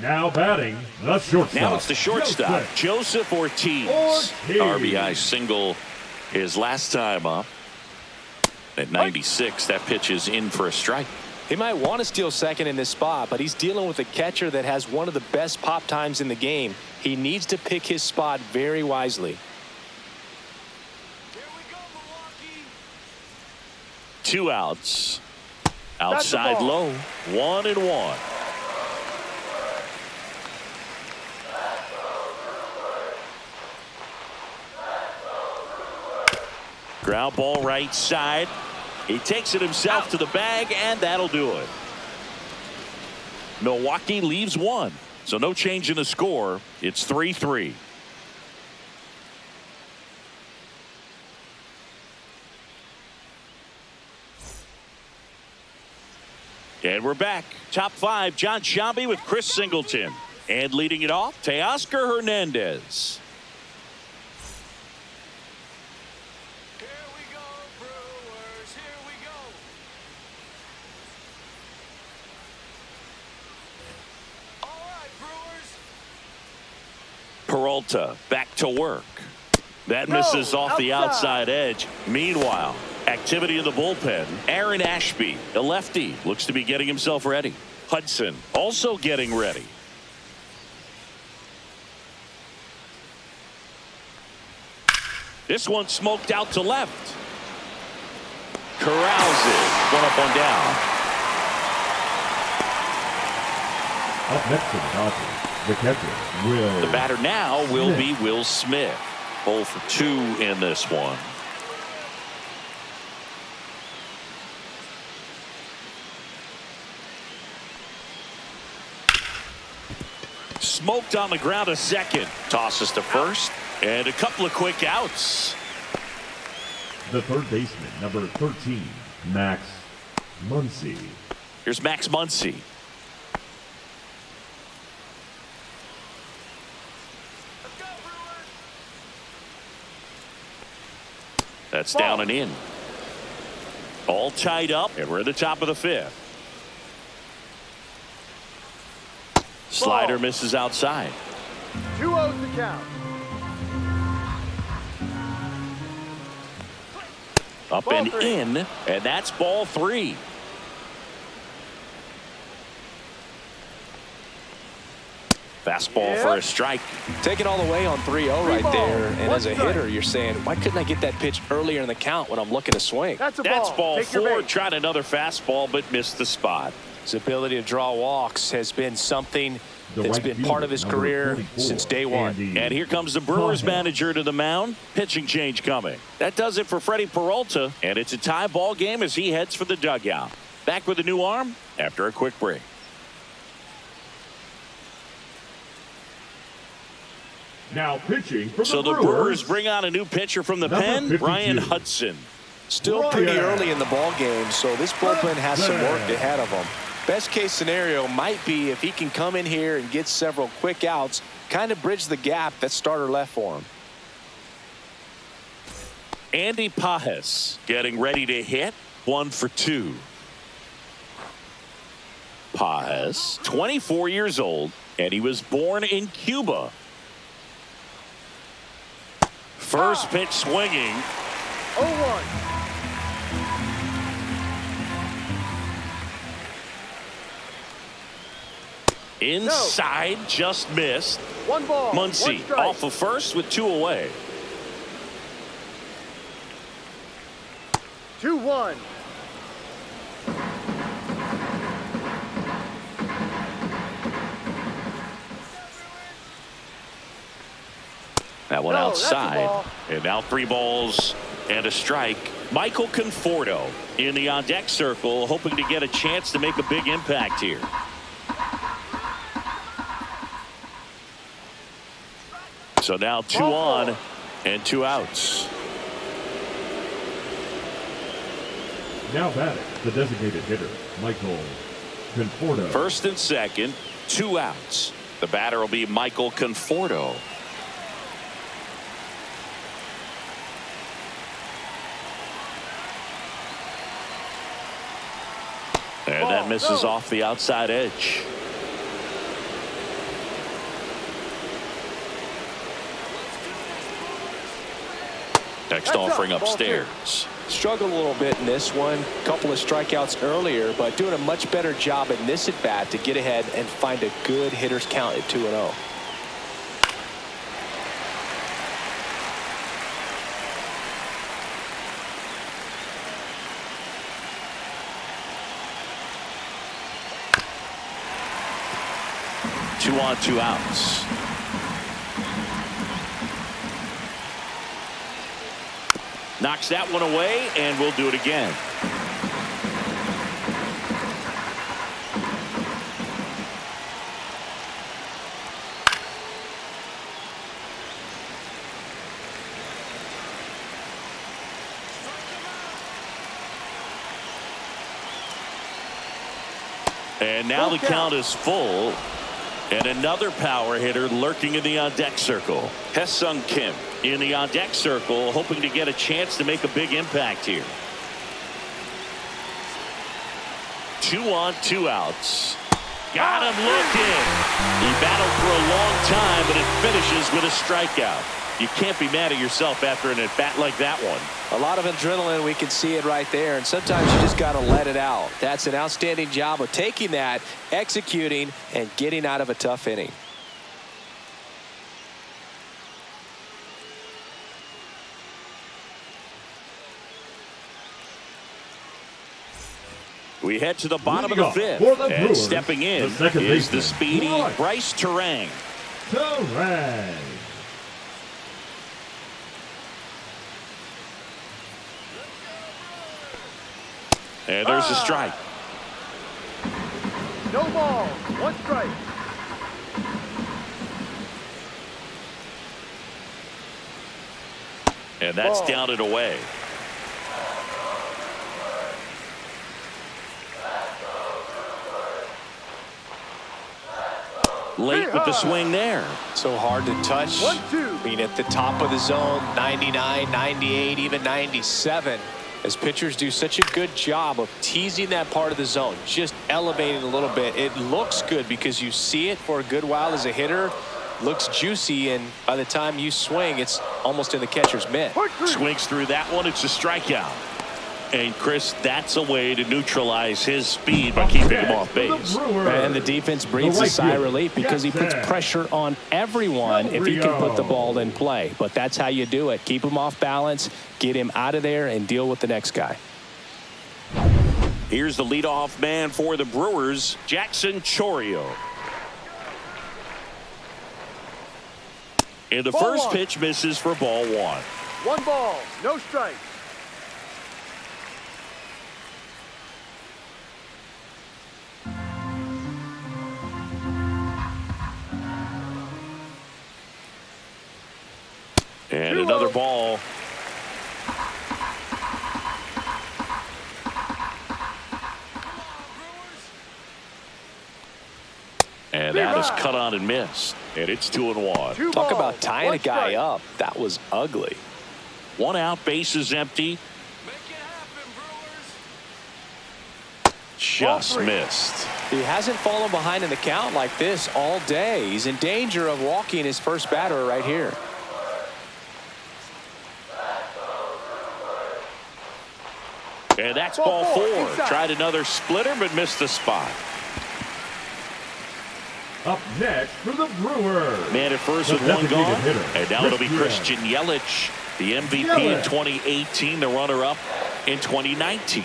[SPEAKER 3] Now batting, the shortstop.
[SPEAKER 1] Now it's the shortstop, Joseph Ortiz. RBI single his last time up. At 96, that pitch is in for a strike.
[SPEAKER 2] He might want to steal second in this spot, but he's dealing with a catcher that has one of the best pop times in the game. He needs to pick his spot very wisely.
[SPEAKER 4] Here we go, Milwaukee.
[SPEAKER 1] 2 outs. Outside low. 1-1. Ground ball right side. He takes it himself to the bag, and that'll do it. Milwaukee leaves 1. So no change in the score. It's 3-3. And we're back. Top 5, John Sciambi with Chris Singleton. And leading it off, Teoscar Hernandez. Peralta back to work. That misses off the outside edge. Meanwhile, activity in the bullpen. Aaron Ashby, a lefty, looks to be getting himself ready. Hudson also getting ready. This one smoked out to left. Corrals it. One up, one down.
[SPEAKER 3] Up next for the Dodgers, the catcher, Will.
[SPEAKER 1] The batter now will be Will Smith. 0 for 2 in this one. Smoked on the ground a second. Tosses to first. And a couple of quick outs.
[SPEAKER 3] The third baseman, number 13, Max Muncy.
[SPEAKER 1] Here's Max Muncy. That's down and in. All tied up, and we're at the top of the 5th. Slider misses outside.
[SPEAKER 4] 2-0 the count.
[SPEAKER 1] Up
[SPEAKER 4] Ball
[SPEAKER 1] and
[SPEAKER 4] 3.
[SPEAKER 1] in, and that's ball 3. Fastball for a strike.
[SPEAKER 2] Take it all the way on 3-0 right
[SPEAKER 4] balls,
[SPEAKER 2] there. And
[SPEAKER 4] one
[SPEAKER 2] as a
[SPEAKER 4] strike.
[SPEAKER 2] hitter, you're saying, why couldn't I get that pitch earlier in the count when I'm looking to swing?
[SPEAKER 4] That's a
[SPEAKER 1] That's
[SPEAKER 4] ball.
[SPEAKER 1] ball
[SPEAKER 4] Take your
[SPEAKER 1] 4.
[SPEAKER 4] base.
[SPEAKER 1] Tried another fastball, but missed the spot.
[SPEAKER 2] His ability to draw walks has been something
[SPEAKER 3] The
[SPEAKER 2] that's
[SPEAKER 3] right
[SPEAKER 2] been
[SPEAKER 3] fielder,
[SPEAKER 2] part of his
[SPEAKER 3] number
[SPEAKER 2] career
[SPEAKER 3] 44,
[SPEAKER 2] since day one.
[SPEAKER 3] Andy
[SPEAKER 1] And here comes the Brewers
[SPEAKER 3] Thomas.
[SPEAKER 1] manager to the mound. Pitching change coming. That does it for Freddie Peralta, and it's a tie ball game as he heads for the dugout. Back with a new arm after a quick break.
[SPEAKER 3] Now pitching for
[SPEAKER 1] So the Brewers bring on a new pitcher from the
[SPEAKER 3] Number
[SPEAKER 1] pen,
[SPEAKER 3] 52.
[SPEAKER 1] Brian Hudson.
[SPEAKER 2] Still pretty
[SPEAKER 3] Ryan.
[SPEAKER 2] early in the ball game, so this bullpen has some work ahead of him. Best case scenario might be if he can come in here and get several quick outs, kind of bridge the gap that starter left for him.
[SPEAKER 1] Andy Pajes getting ready to hit. 1 for 2. Pajes, 24 years old, and he was born in Cuba. First pitch swinging.
[SPEAKER 4] 0-1.
[SPEAKER 1] Inside, just missed.
[SPEAKER 4] 1 ball. 1
[SPEAKER 1] Muncy
[SPEAKER 4] strike.
[SPEAKER 1] off of first with 2 away.
[SPEAKER 4] 2-1.
[SPEAKER 1] That one
[SPEAKER 4] No, that's a
[SPEAKER 1] outside.
[SPEAKER 4] ball.
[SPEAKER 1] And now 3 balls and a strike. Michael Conforto in the on-deck circle, hoping to get a chance to make a big impact here. So now 2 on and 2 outs.
[SPEAKER 3] Now batting, the designated hitter, Michael Conforto.
[SPEAKER 1] First and second, 2 outs. The batter will be Michael Conforto. And that misses off the outside edge. Next offering upstairs.
[SPEAKER 2] Struggled a little bit in this one. Couple of strikeouts earlier, but doing a much better job in this at bat to get ahead and find a good hitter's count at 2-0.
[SPEAKER 1] Two on, 2 outs. Knocks that one away, and we'll do it again. And now the count is full. And another power hitter lurking in the on-deck circle. Hesung Kim in the on-deck circle, hoping to get a chance to make a big impact here. 2 on, 2 outs. Got him looking. He battled for a long time, but it finishes with a strikeout. You can't be mad at yourself after an at-bat like that one.
[SPEAKER 2] A lot of adrenaline, we can see it right there, and sometimes you just got to let it out. That's an outstanding job of taking that, executing, and getting out of a tough inning.
[SPEAKER 1] We head to the bottom of the fifth.
[SPEAKER 3] For the
[SPEAKER 1] And
[SPEAKER 3] Brewers,
[SPEAKER 1] stepping in
[SPEAKER 3] the second
[SPEAKER 1] is the
[SPEAKER 3] baseman,
[SPEAKER 1] speedy Bryce Terang.
[SPEAKER 3] Terang.
[SPEAKER 1] And there's a strike.
[SPEAKER 4] No ball. One strike.
[SPEAKER 1] And that's
[SPEAKER 4] Ball.
[SPEAKER 1] down and away. Late with the swing there.
[SPEAKER 2] So hard to touch.
[SPEAKER 4] 1-2.
[SPEAKER 2] I mean, at the top of the zone, 99, 98, even 97. As pitchers do such a good job of teasing that part of the zone, just elevating a little bit. It looks good because you see it for a good while as a hitter. Looks juicy, and by the time you swing, it's almost in the catcher's mitt.
[SPEAKER 1] Swings through that one. It's a strikeout. And Chris, that's a way to neutralize his speed by keeping him off base.
[SPEAKER 5] And the defense breathes a sigh of relief because he puts pressure on everyone if he can put the ball in play. But that's how you do it. Keep him off balance, get him out of there, and deal with the next guy.
[SPEAKER 1] Here's the leadoff man for the Brewers, Jackson Chourio. And the first pitch misses for ball one.
[SPEAKER 4] 1 ball. No strike.
[SPEAKER 1] And another ball. And that is cut on and missed. And it's 2-1.
[SPEAKER 4] 2
[SPEAKER 2] Talk
[SPEAKER 4] balls,
[SPEAKER 2] about tying
[SPEAKER 4] 1
[SPEAKER 2] a guy
[SPEAKER 4] strike.
[SPEAKER 2] up. That was ugly.
[SPEAKER 1] 1 out, base is empty. Just missed.
[SPEAKER 2] He hasn't fallen behind in the count like this all day. He's in danger of walking his first batter right here.
[SPEAKER 1] And that's ball 4. Tried another splitter, but missed the spot.
[SPEAKER 3] Up next for the Brewers.
[SPEAKER 1] Man at first
[SPEAKER 3] The
[SPEAKER 1] with 1
[SPEAKER 3] designated
[SPEAKER 1] gone.
[SPEAKER 3] hitter,
[SPEAKER 1] And now it'll be
[SPEAKER 3] Christian
[SPEAKER 1] Christian Yelich, the MVP in
[SPEAKER 3] Yelich.
[SPEAKER 1] 2018, the runner-up in 2019.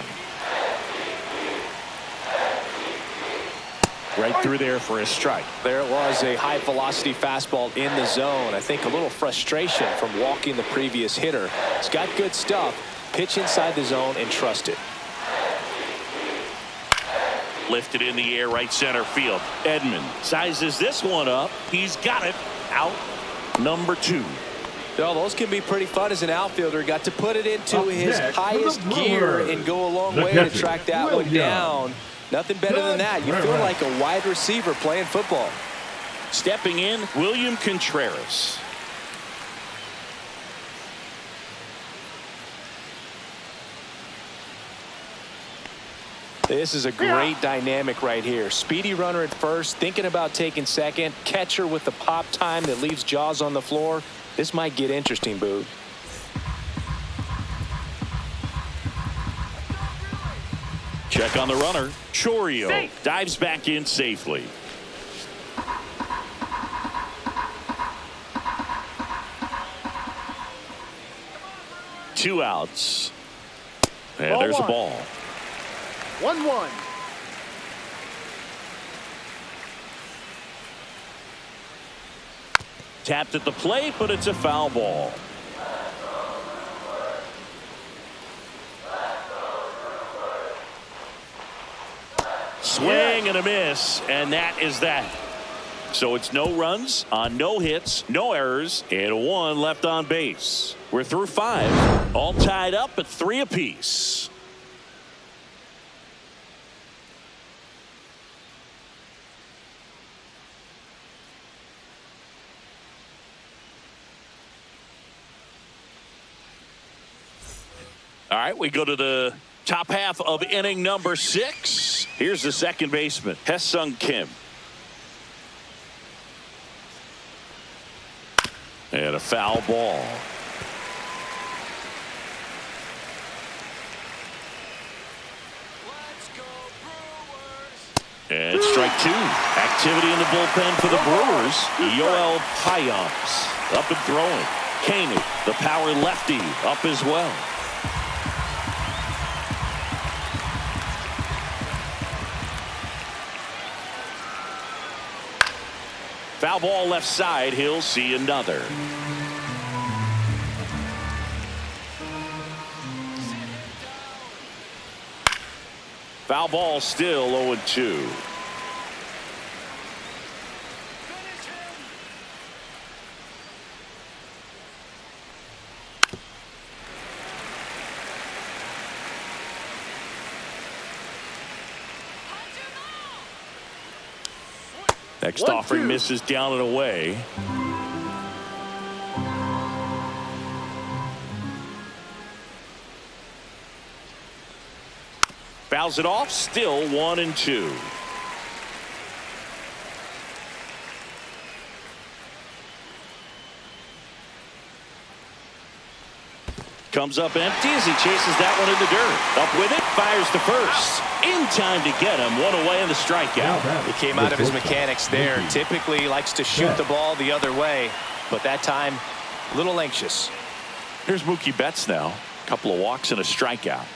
[SPEAKER 1] Right through there for a strike.
[SPEAKER 2] There it was, a high velocity fastball in the zone. I think a little frustration from walking the previous hitter. He's got good stuff. Pitch inside the zone and trust it.
[SPEAKER 1] Lifted in the air, right center field. Edman sizes this one up. He's got it. Out number 2.
[SPEAKER 2] Oh, those can be pretty fun as an outfielder. Got to put it into
[SPEAKER 3] Up
[SPEAKER 2] his
[SPEAKER 3] next for
[SPEAKER 2] highest
[SPEAKER 3] the
[SPEAKER 2] gear
[SPEAKER 3] Brewers,
[SPEAKER 2] and go a long
[SPEAKER 3] the
[SPEAKER 2] way to
[SPEAKER 3] catcher,
[SPEAKER 2] track that one
[SPEAKER 3] William.
[SPEAKER 2] down. Nothing better than that. You feel
[SPEAKER 3] Contreras.
[SPEAKER 2] like a wide receiver playing football.
[SPEAKER 1] Stepping in, William Contreras.
[SPEAKER 2] This is a great dynamic right here. Speedy runner at first, thinking about taking second. Catcher with the pop time that leaves Jaws on the floor. This might get interesting, Boog.
[SPEAKER 1] Check on the runner. Chourio dives back in safely. Two outs. And
[SPEAKER 4] Ball
[SPEAKER 1] there's a
[SPEAKER 4] 1.
[SPEAKER 1] ball.
[SPEAKER 4] 1-1.
[SPEAKER 1] Tapped at the plate, but it's a foul ball. Swing and a miss, and that is that. So it's no runs on no hits, no errors, and 1 left on base. We're through 5, all tied up at 3 apiece. All right, we go to the top half of inning number 6. Here's the second baseman, Hesung Kim. And a foul ball. And strike 2. Activity in the bullpen for the Brewers. Yoel Payamps up and throwing. Koenig, the power lefty, up as well. Foul ball left side. He'll see another. Foul ball still 0-2. Next offering misses down and away. Fouls it off, still 1-2. Comes up empty as he chases that one in the dirt. Up with it, fires to first. In time to get him. One away in the strikeout.
[SPEAKER 5] He came out of his mechanics there. Typically he likes to shoot the ball the other way, but that time a little anxious.
[SPEAKER 1] Here's Mookie Betts now. A couple of walks and a strikeout.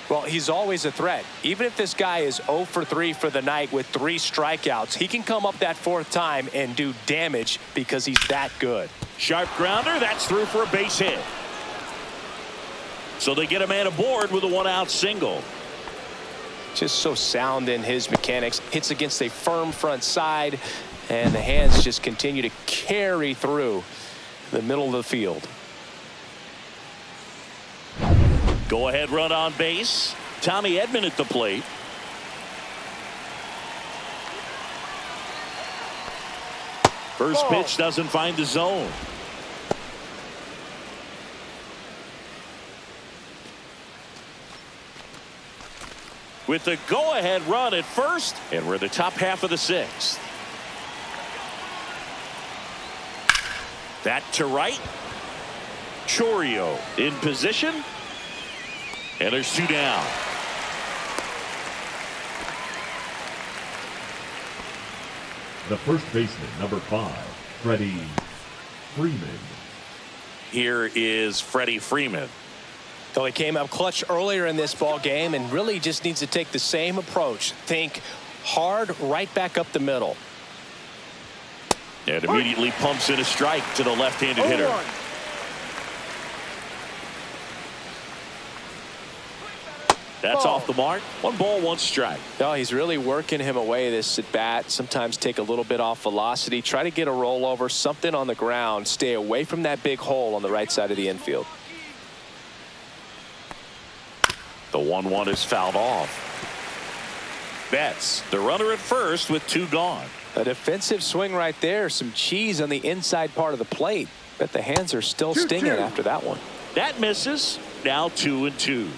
[SPEAKER 5] Well, he's always a threat. Even if this guy is 0 for 3 for the night with 3 strikeouts, he can come up that 4th time and do damage because he's that good.
[SPEAKER 1] Sharp grounder. That's through for a base hit. So they get a man aboard with a 1-out single.
[SPEAKER 5] Just so sound in his mechanics. Hits against a firm front side, and the hands just continue to carry through the middle of the field.
[SPEAKER 1] Go ahead run on base. Tommy Edman at the plate. First pitch doesn't find the zone. With the go-ahead run at first, and we're in the top half of the 6th. That to right. Chourio in position. And there's 2 down.
[SPEAKER 3] The first baseman, number 5, Freddie Freeman.
[SPEAKER 1] Here is Freddie Freeman.
[SPEAKER 5] Though he came up clutch earlier in this ball game and really just needs to take the same approach. Think hard right back up the middle.
[SPEAKER 1] And immediately pumps in a strike to the left-handed hitter. That's off the mark. 1 ball, 1 strike.
[SPEAKER 5] No, he's really working him away this at bat. Sometimes take a little bit off velocity. Try to get a rollover, something on the ground. Stay away from that big hole on the right side of the infield.
[SPEAKER 1] The 1-1 is fouled off. Betts, the runner at first with 2 gone.
[SPEAKER 5] A defensive swing right there. Some cheese on the inside part of the plate. Bet the hands are still stinging after that one.
[SPEAKER 1] That misses. Now 2-2.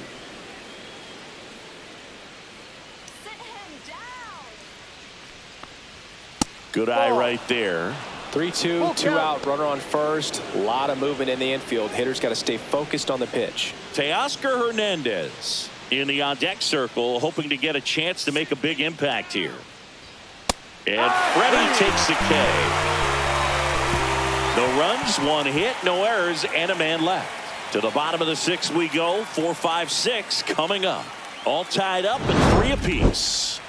[SPEAKER 1] Good eye right there.
[SPEAKER 5] 3-2, 2 out, runner on first. A lot of movement in the infield. Hitter's got to stay focused on the pitch.
[SPEAKER 1] Teoscar Hernandez in the on-deck circle, hoping to get a chance to make a big impact here. And Freddie takes the K. No runs, 1 hit, no errors, and a man left. To the bottom of the 6th we go. 4, 5, 6 coming up. All tied up and 3 apiece.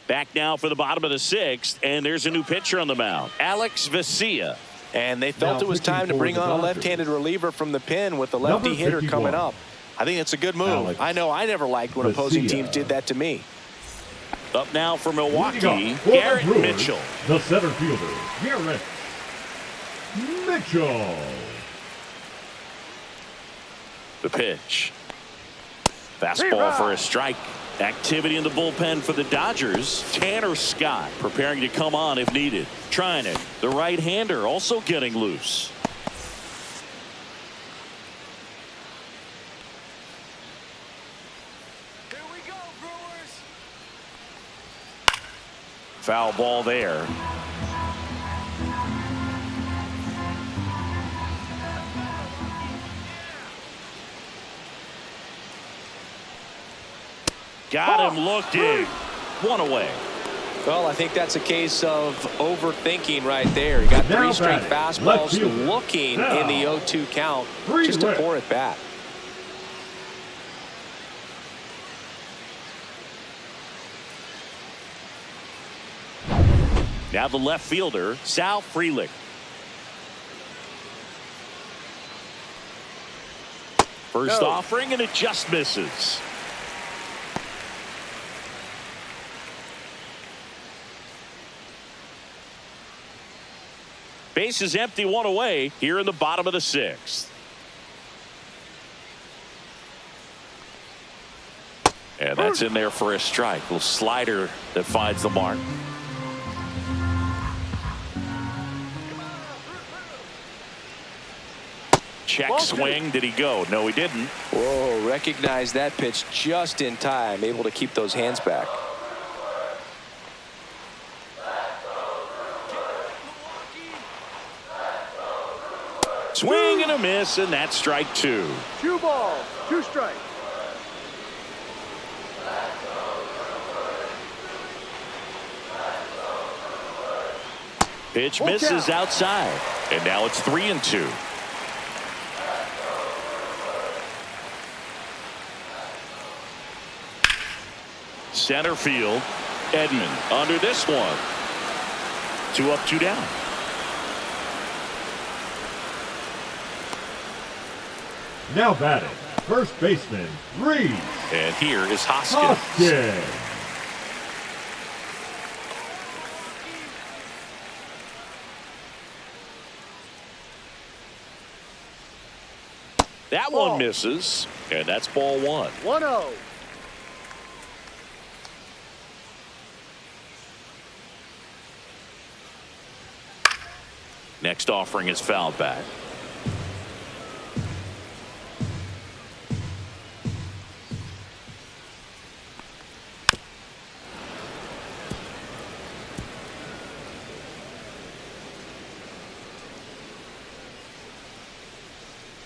[SPEAKER 1] Back now for the bottom of the 6th, and there's a new pitcher on the mound, Alex Vesia.
[SPEAKER 5] And they felt it was time to bring on a left-handed reliever from the pen with the lefty hitter coming up. I think it's a good move. I know I never liked when opposing teams did that to me.
[SPEAKER 1] Up now for Milwaukee, Garrett Mitchell.
[SPEAKER 3] The center fielder, Garrett Mitchell.
[SPEAKER 1] The pitch. Fastball for a strike. Activity in the bullpen for the Dodgers. Tanner Scott preparing to come on if needed. Trying it. The right-hander also getting loose.
[SPEAKER 4] Here we go, Brewers.
[SPEAKER 1] Foul ball there. Got him looking. 1 away.
[SPEAKER 2] Well, I think that's a case of overthinking right there. He got three straight fastballs looking in the 0-2 count just to pour it back.
[SPEAKER 1] Now the left fielder, Sal Frelick. First offering, and it just misses. Base is empty, one away here in the bottom of the 6th. And that's in there for a strike. Little slider that finds the mark. Check swing. Did he go? No, he didn't.
[SPEAKER 2] Whoa, recognized that pitch just in time. Able to keep those hands back.
[SPEAKER 1] Swing and a miss, and that's strike 2.
[SPEAKER 4] 2 balls, 2 strikes.
[SPEAKER 1] Pitch misses outside, and now it's 3-2. Center field, Edman under this one. 2 up, 2 down.
[SPEAKER 3] Now batting, first baseman, Reed.
[SPEAKER 1] And here is Hoskins. That one misses, and that's ball 1.
[SPEAKER 4] 1-0.
[SPEAKER 1] Next offering is fouled back.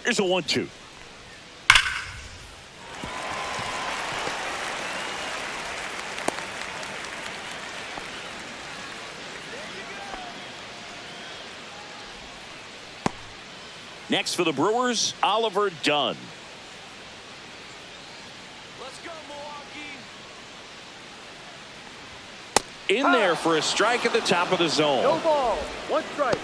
[SPEAKER 1] Here's a 1-2. Next for the Brewers, Oliver Dunn.
[SPEAKER 4] Let's go, Milwaukee.
[SPEAKER 1] In there for a strike at the top of the zone.
[SPEAKER 4] No ball, 1 strike.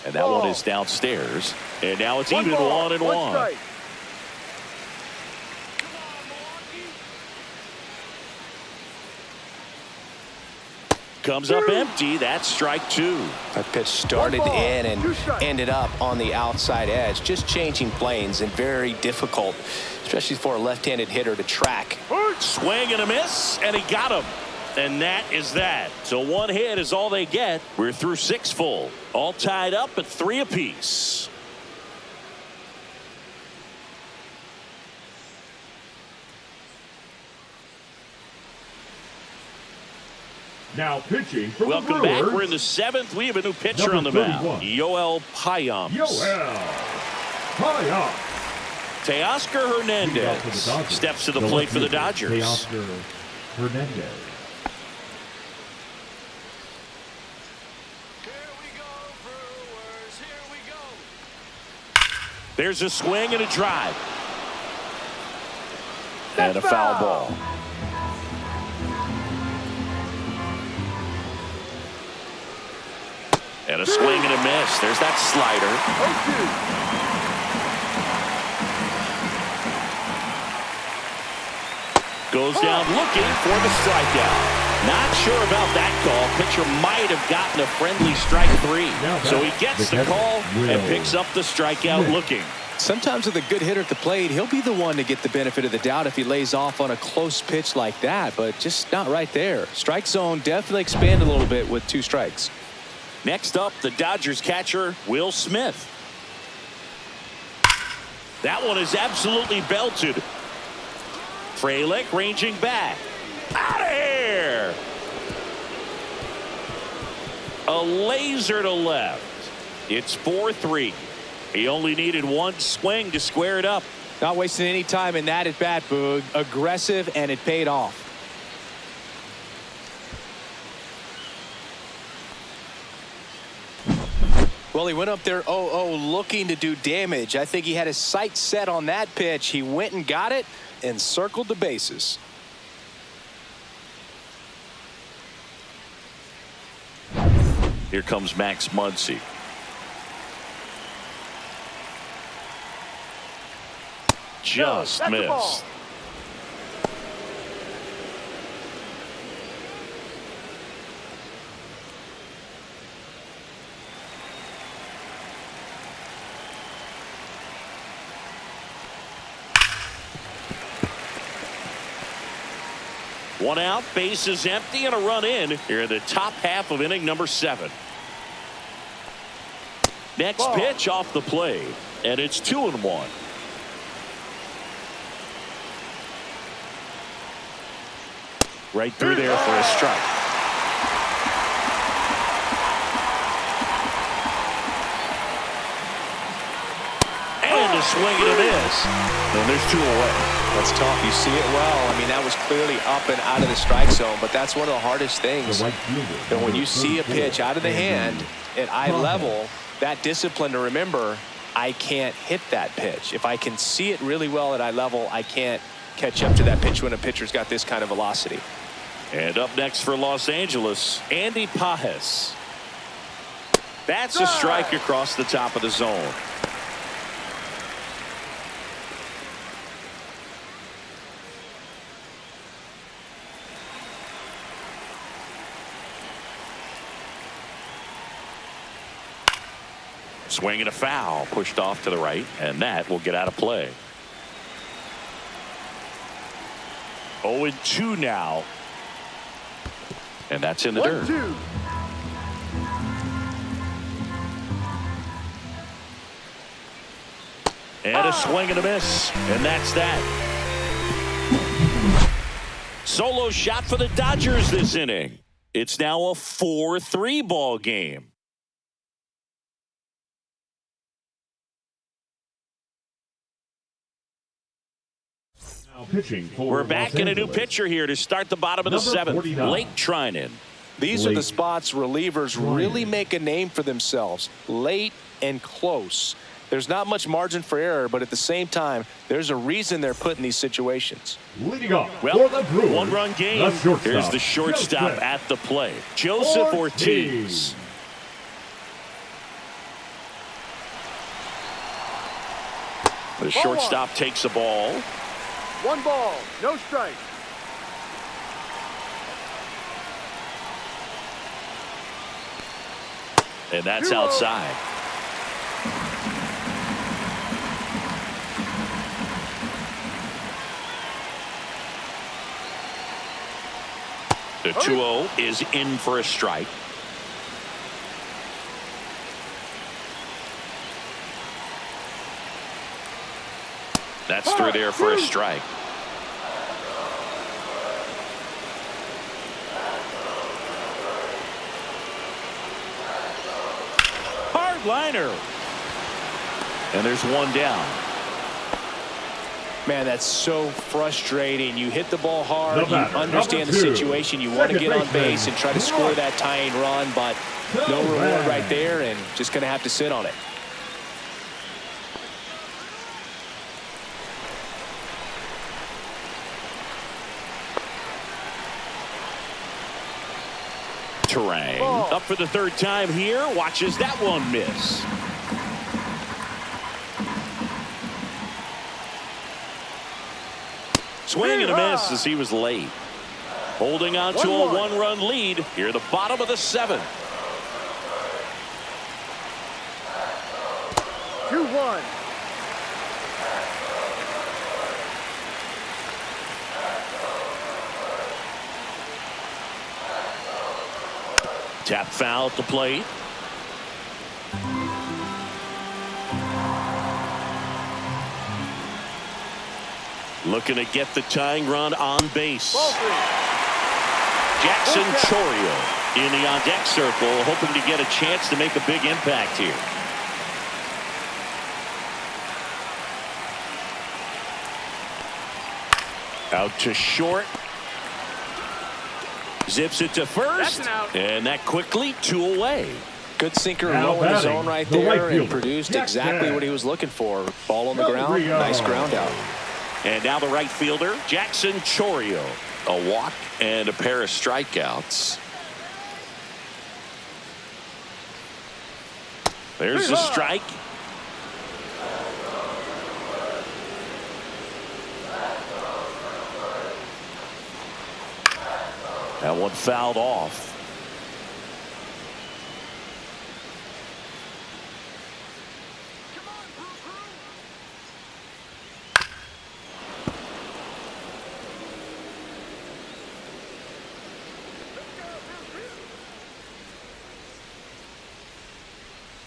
[SPEAKER 1] And that one is downstairs. And now it's even 1-1.
[SPEAKER 4] Strike.
[SPEAKER 1] Comes up empty. That's strike 2.
[SPEAKER 2] That pitch started in and ended up on the outside edge. Just changing planes and very difficult, especially for a left-handed hitter to track.
[SPEAKER 1] Swing and a miss, and he got him. And that is that. So 1 hit is all they get. We're through 6 full. All tied up at 3 apiece.
[SPEAKER 3] Now pitching for
[SPEAKER 1] Welcome
[SPEAKER 3] the Brewers.
[SPEAKER 1] back. We're in the 7th. We have a new pitcher on the mound. Yoel Payamps. Teoscar Hernandez steps to the plate for the Dodgers.
[SPEAKER 3] Teoscar Hernandez.
[SPEAKER 1] There's a swing and a drive. And a foul ball. And a swing and a miss. There's that slider. Goes down looking for the strikeout. Not sure about that call. Pitcher might have gotten a friendly strike 3. So he gets the call and picks up the strikeout looking.
[SPEAKER 2] Sometimes with a good hitter at the plate, he'll be the one to get the benefit of the doubt if he lays off on a close pitch like that, but just not right there. Strike zone definitely expanded a little bit with 2 strikes.
[SPEAKER 1] Next up, the Dodgers catcher, Will Smith. That one is absolutely belted. Frelick ranging back. Out of here! A laser to left. It's 4-3. He only needed one swing to square it up.
[SPEAKER 2] Not wasting any time in that at bat, Boog. Aggressive, and it paid off. Well, he went up there 0-0 looking to do damage. I think he had his sights set on that pitch. He went and got it and circled the bases.
[SPEAKER 1] Here comes Max Muncy. Just missed. One out, bases empty, and a run in here in the top half of inning number 7. Next pitch off the plate, and it's 2-1. Right through there for a strike. And a swing and a miss. And there's 2 away.
[SPEAKER 2] That's tough. You see it well. I mean, that was clearly up and out of the strike zone, but that's one of the hardest things. And when you see a pitch out of the hand at eye level, that discipline to remember, I can't hit that pitch. If I can see it really well at eye level, I can't catch up to that pitch when a pitcher's got this kind of velocity.
[SPEAKER 1] And up next for Los Angeles, Andy Pages. That's a strike across the top of the zone. Swing and a foul, pushed off to the right, and that will get out of play. 0-2 now. And that's in the dirt.
[SPEAKER 4] 1-2.
[SPEAKER 1] And a swing and a miss. And that's that. Solo shot for the Dodgers this inning. It's now a 4-3 ball game. We're back in a new pitcher here to start the bottom of the 7th. Blake Trinan.
[SPEAKER 2] These are the spots relievers really make a name for themselves. Late and close. There's not much margin for error, but at the same time, there's a reason they're put in these situations.
[SPEAKER 3] Leading off
[SPEAKER 1] Well,
[SPEAKER 3] for the Brewers,
[SPEAKER 1] one-run game. Here's the shortstop at the plate, Joseph Ortiz. The shortstop takes the ball.
[SPEAKER 4] 1 ball, no strike.
[SPEAKER 1] And that's outside. The 2-0 is in for a strike. That's through there for a strike. Hard liner. And there's 1 down.
[SPEAKER 2] Man, that's so frustrating. You hit the ball hard. You understand the situation. You want to get on base and try to score that tying run, but no reward right there, and just going to have to sit on it.
[SPEAKER 1] Terang up for the 3rd time here. Watches that one miss. Swing and a miss as he was late. Holding on to a 1-run lead here at the bottom of the 7th.
[SPEAKER 4] 2-1.
[SPEAKER 1] Tap foul at the plate. Looking to get the tying run on base. Jackson Chourio. in the on-deck circle, hoping to get a chance to make a big impact here. Out to short. Zips it to first. And that quickly 2 away.
[SPEAKER 2] Good sinker low in the zone right there and produced exactly what he was looking for. Ball on the ground. Nice ground out.
[SPEAKER 1] And now the right fielder, Jackson Chourio.
[SPEAKER 6] A walk and a pair of strikeouts.
[SPEAKER 1] There's the strike. That one fouled off.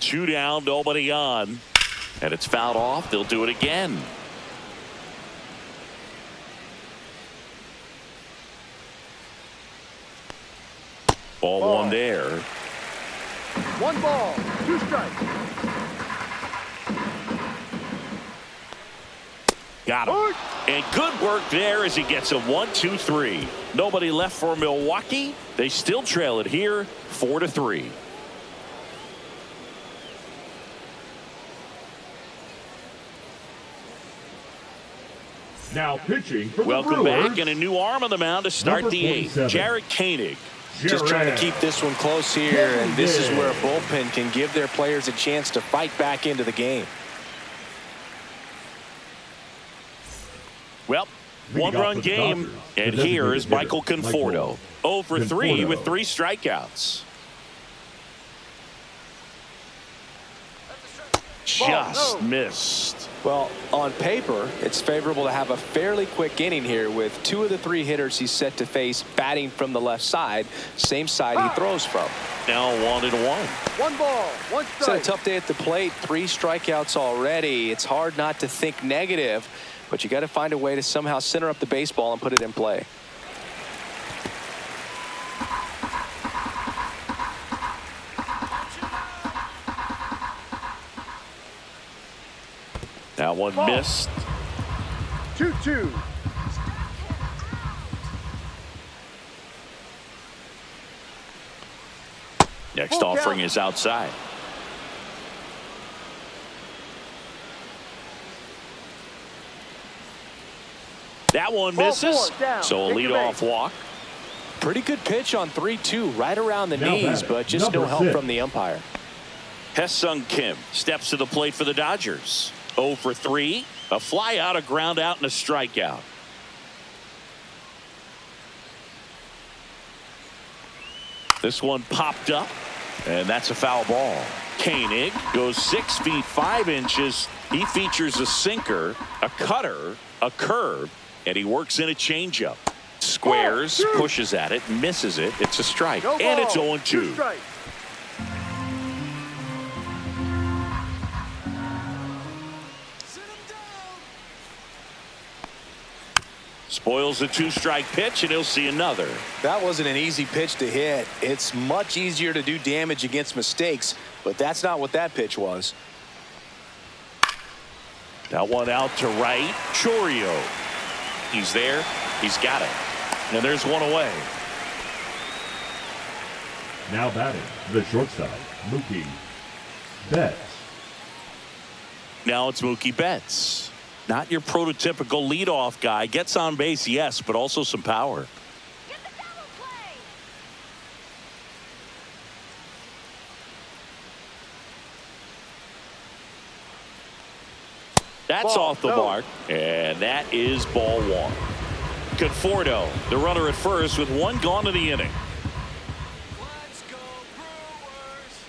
[SPEAKER 1] Two down, nobody on. And it's fouled off. They'll do it again. Ball one there.
[SPEAKER 4] 1 ball, 2 strikes.
[SPEAKER 1] Got him. And good work there as he gets a 1-2-3. Nobody left for Milwaukee. They still trail it here 4-3.
[SPEAKER 3] Now pitching for the
[SPEAKER 1] Welcome
[SPEAKER 3] Brewers,
[SPEAKER 1] back, and a new arm on the mound to start the 8th. Jared Koenig.
[SPEAKER 2] Just trying to keep this one close here, and this is where a bullpen can give their players a chance to fight back into the game.
[SPEAKER 1] Well, one-run game, and here is Michael Conforto. 0 for 3 with 3 strikeouts. Just missed.
[SPEAKER 2] Well, on paper, it's favorable to have a fairly quick inning here with 2 of the 3 hitters he's set to face batting from the left side, same side he throws from.
[SPEAKER 1] Now 1-1.
[SPEAKER 4] 1 ball, 1 strike.
[SPEAKER 2] It's had a tough day at the plate. 3 strikeouts already. It's hard not to think negative, but you got to find a way to somehow center up the baseball and put it in play.
[SPEAKER 1] That one missed.
[SPEAKER 4] 2-2.
[SPEAKER 1] Next offering is outside. That one misses. So a leadoff walk.
[SPEAKER 2] Pretty good pitch on 3-2, right around the knees, but just no help from the umpire.
[SPEAKER 1] Hesung Kim steps to the plate for the Dodgers. 0 for 3, a fly out, a ground out, and a strikeout. This one popped up, and that's a foul ball. Koenig goes 6 feet 5 inches. He features a sinker, a cutter, a curve, and he works in a changeup. Squares, pushes at it, misses it. It's a strike, and it's 0-2. Spoils the 2-strike pitch, and he'll see another.
[SPEAKER 2] That wasn't an easy pitch to hit. It's much easier to do damage against mistakes, but that's not what that pitch was.
[SPEAKER 1] That one out to right. Chourio. He's there. He's got it. And there's one away.
[SPEAKER 3] Now batting, the shortstop, Mookie Betts.
[SPEAKER 1] Now it's Mookie Betts. Not your prototypical leadoff guy. Gets on base, yes, but also some power.
[SPEAKER 7] Get the double play.
[SPEAKER 1] That's off the mark, and that is ball 1. Conforto, the runner at first, with 1 gone in the inning.
[SPEAKER 7] Let's go Brewers.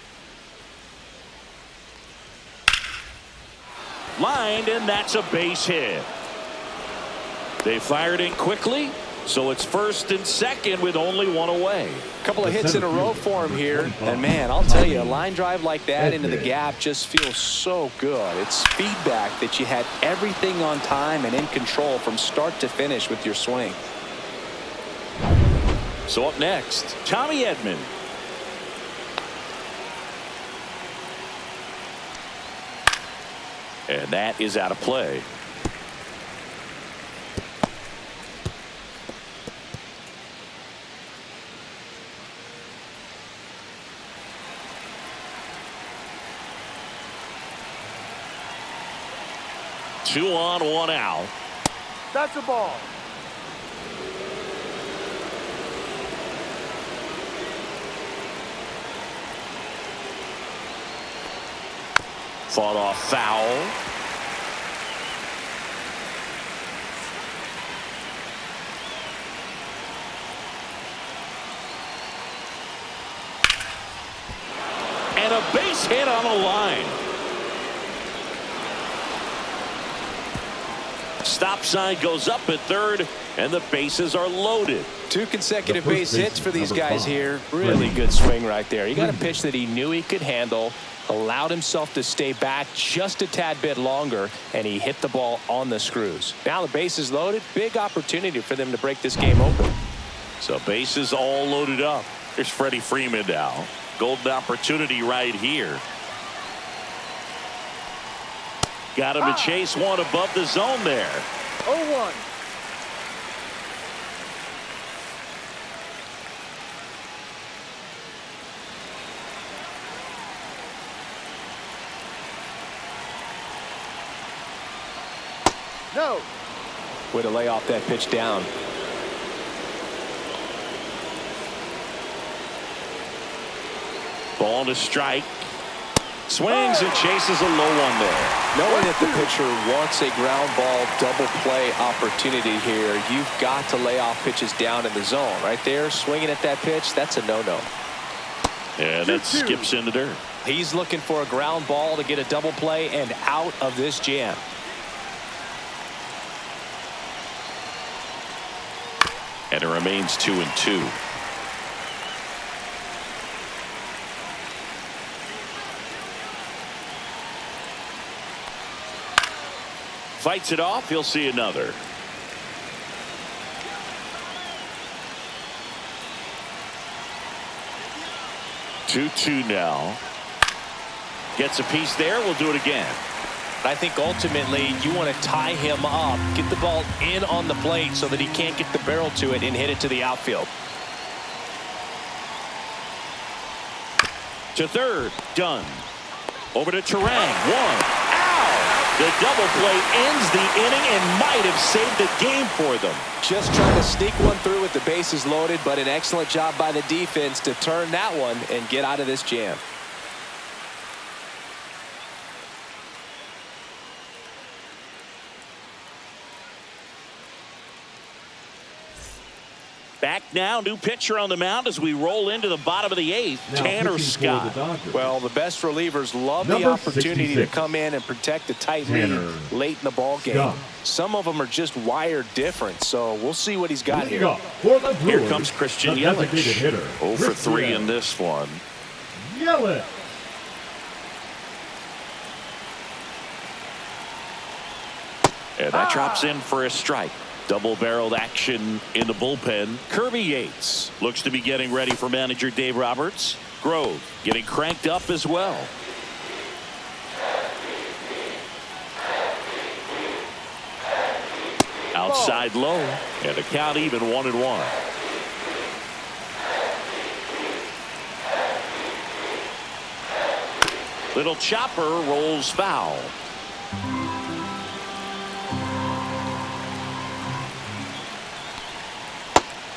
[SPEAKER 1] Lined, and that's a base hit. They fired in quickly, so it's first and second with only 1 away.
[SPEAKER 2] A couple of hits in a row for him here, and man, I'll tell you, a line drive like that into the gap just feels so good. It's feedback that you had everything on time and in control from start to finish with your swing.
[SPEAKER 1] So up next, Tommy Edman. And that is out of play. Two on, one out.
[SPEAKER 4] That's a ball.
[SPEAKER 1] Fought off foul. And a base hit on the line. Stop sign goes up at third, and the bases are loaded.
[SPEAKER 2] 2 consecutive base hits for these guys here.
[SPEAKER 5] Really good swing right there. He got a pitch that he knew he could handle, allowed himself to stay back just a tad bit longer, and he hit the ball on the screws. Now the base is loaded. Big opportunity for them to break this game open.
[SPEAKER 1] So bases all loaded up. Here's Freddie Freeman now. Golden opportunity right here. Got him to chase one above the zone there.
[SPEAKER 4] 0-1. No.
[SPEAKER 5] Way to lay off that pitch down.
[SPEAKER 1] Ball to strike. Swings and chases a low one there.
[SPEAKER 2] Knowing that the pitcher wants a ground ball double play opportunity here, you've got to lay off pitches down in the zone. Right there, swinging at that pitch, that's a no-no.
[SPEAKER 1] And that skips in the dirt.
[SPEAKER 5] He's looking for a ground ball to get a double play and out of this jam.
[SPEAKER 1] And it remains 2-2. Fights it off. He'll see another. Two now. Gets a piece there. We'll do it again.
[SPEAKER 5] I think ultimately you want to tie him up, get the ball in on the plate so that he can't get the barrel to it and hit it to the outfield.
[SPEAKER 1] To third. Done. Over to Terang. One. Ow! The double play ends the inning and might have saved the game for them.
[SPEAKER 2] Just trying to sneak one through with the bases loaded, but an excellent job by the defense to turn that one and get out of this jam.
[SPEAKER 1] Back now, new pitcher on the mound as we roll into the bottom of the eighth.
[SPEAKER 3] Now
[SPEAKER 1] Tanner Scott.
[SPEAKER 2] Well, the best relievers love the opportunity to come in and protect a tight lead late in the ball game. Some of them are just wired different, so we'll see what he's got here.
[SPEAKER 1] Here comes Christian Yelich. 0 for 3 in this one.
[SPEAKER 3] Yelich.
[SPEAKER 1] And that drops in for a strike. Double-barreled action in the bullpen. Kirby Yates looks to be getting ready for manager Dave Roberts. Grove getting cranked up as well. Outside low, and the count even 1-1. Little chopper rolls foul.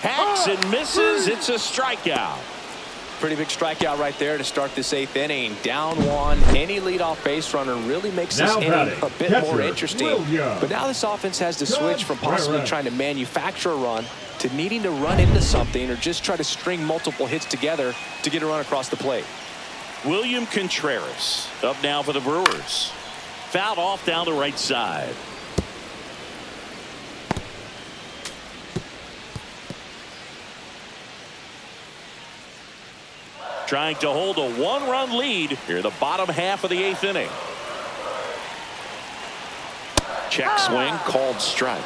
[SPEAKER 1] Hacks and misses. It's a strikeout.
[SPEAKER 2] Pretty big strikeout right there to start this eighth inning. Down one. Any leadoff base runner really makes this inning a bit more interesting. But now this offense has to switch from possibly trying to manufacture a run to needing to run into something or just try to string multiple hits together to get a run across the plate.
[SPEAKER 1] William Contreras up now for the Brewers. Fouled off down the right side. Trying to hold a one-run lead here in the bottom half of the eighth inning. Check swing, called strike.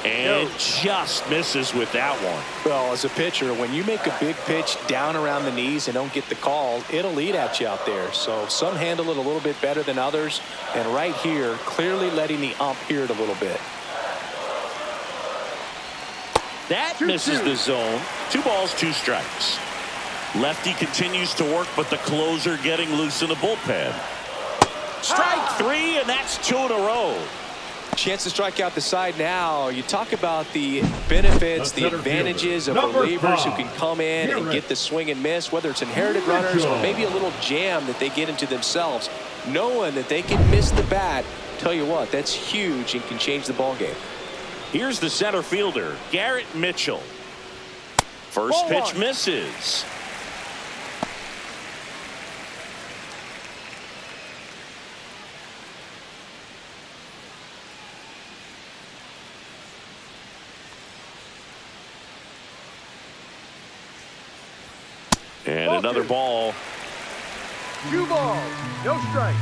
[SPEAKER 1] And And just misses with that one.
[SPEAKER 5] Well, as a pitcher, when you make a big pitch down around the knees and don't get the call, it'll eat at you out there. So some handle it a little bit better than others. And right here, clearly letting the ump hear it a little bit.
[SPEAKER 1] That misses the zone. 2 balls, 2 strikes. Lefty continues to work, but the closer getting loose in the bullpen. Strike 3, and that's 2 in a row.
[SPEAKER 2] Chance to strike out the side now. You talk about the benefits, the advantages of relievers who can come in and get the swing and miss, whether it's inherited runners or maybe a little jam that they get into themselves. Knowing that they can miss the bat, tell you what, that's huge and can change the ball game.
[SPEAKER 1] Here's the center fielder, Garrett Mitchell. First pitch misses. And another ball.
[SPEAKER 4] 2 balls, no strike.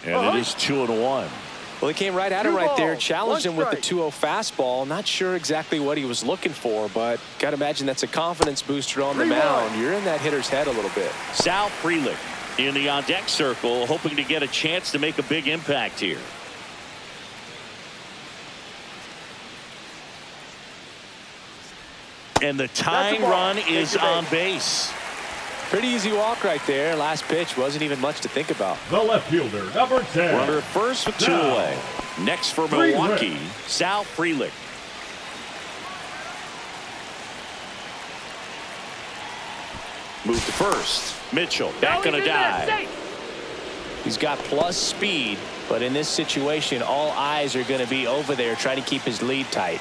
[SPEAKER 1] And it is 2-1.
[SPEAKER 2] Well, he came right at him right there,
[SPEAKER 4] 2 balls,
[SPEAKER 2] challenged him with the
[SPEAKER 4] 1
[SPEAKER 2] 2-0 fastball. Not sure exactly what he was looking for, but got to imagine that's a confidence booster on the
[SPEAKER 4] 3-1.
[SPEAKER 2] mound. You're in that hitter's head a little bit.
[SPEAKER 1] Sal Frelick in the on-deck circle, hoping to get a chance to make a big impact here. And the tying run is on base.
[SPEAKER 5] Pretty easy walk right there. Last pitch wasn't even much to think about.
[SPEAKER 3] The left fielder, number 10.
[SPEAKER 1] Runner at first with 2 away. Next for Milwaukee, Sal Frelick. Move to first. Mitchell back on a dive.
[SPEAKER 5] He's got plus speed, but in this situation, all eyes are going to be over there trying to keep his lead tight.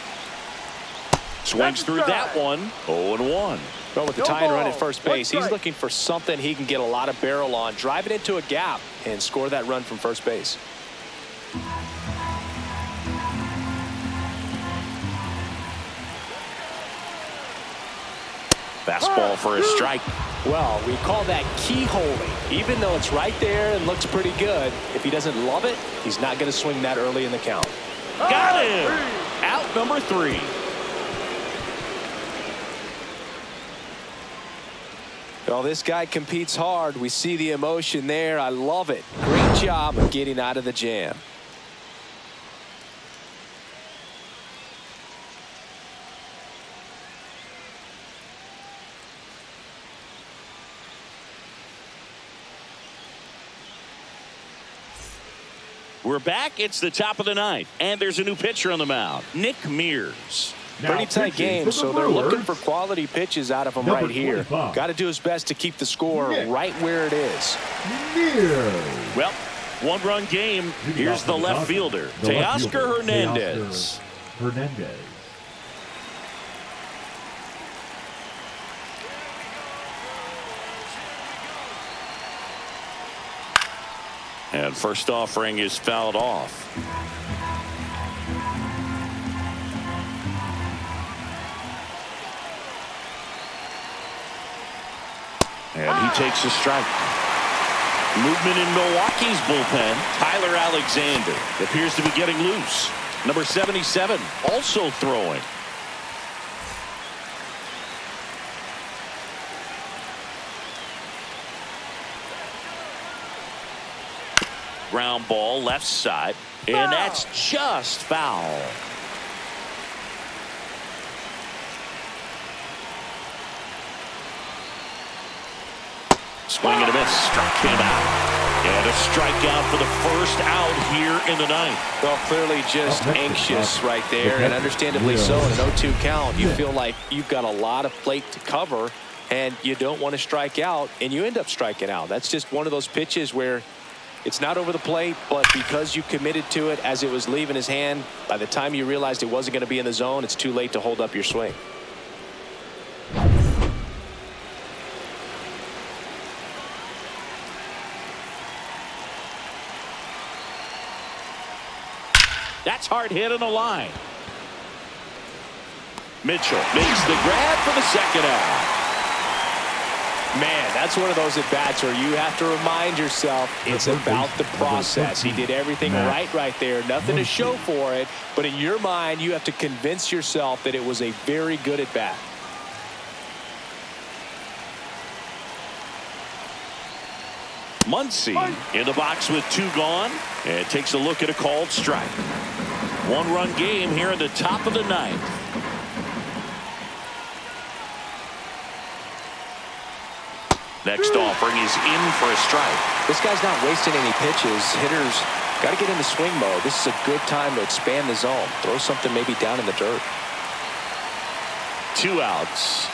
[SPEAKER 1] Swings through that one. 0-1.
[SPEAKER 5] Well, with the tying run at first base, he's looking for something he can get a lot of barrel on, drive it into a gap, and score that run from first base.
[SPEAKER 1] Fastball for a strike.
[SPEAKER 5] Well, we call that keyholing. Even though it's right there and looks pretty good, if he doesn't love it, he's not going to swing that early in the count.
[SPEAKER 1] Got him. Out number 3.
[SPEAKER 2] Well, this guy competes hard. We see the emotion there. I love it. Great job of getting out of the jam.
[SPEAKER 1] We're back. It's the top of the 9th, and there's a new pitcher on the mound, Nick Mears.
[SPEAKER 2] Pretty tight game, so they're looking for quality pitches out of him right here. Got to do his best to keep the score right where it is.
[SPEAKER 1] Well, 1-run game. Here's the left fielder, Teoscar Hernandez. And first offering is fouled off. And he takes a strike. Movement in Milwaukee's bullpen. Tyler Alexander appears to be getting loose. Number 77 also throwing. Ground ball left side, and that's just foul. Swing and a miss. Struck him out. And a strikeout for the first out here in the 9th.
[SPEAKER 2] Well, clearly just anxious right there, and understandably so. In an 0-2 count, you feel like you've got a lot of plate to cover, and you don't want to strike out, and you end up striking out. That's just one of those pitches where it's not over the plate, but because you committed to it as it was leaving his hand, by the time you realized it wasn't going to be in the zone, it's too late to hold up your swing.
[SPEAKER 1] That's hard hit on the line. Mitchell makes the grab for the second out.
[SPEAKER 5] Man, that's one of those at-bats where you have to remind yourself it's about the process. He did everything right there. Nothing to show for it. But in your mind, you have to convince yourself that it was a very good at-bat.
[SPEAKER 1] Muncy in the box with 2 gone, and takes a look at a called strike. 1-run game here in the top of the 9th. Next offering is in for a strike.
[SPEAKER 5] This guy's not wasting any pitches. Hitters got to get into swing mode. This is a good time to expand the zone. Throw something maybe down in the dirt.
[SPEAKER 1] 2 outs.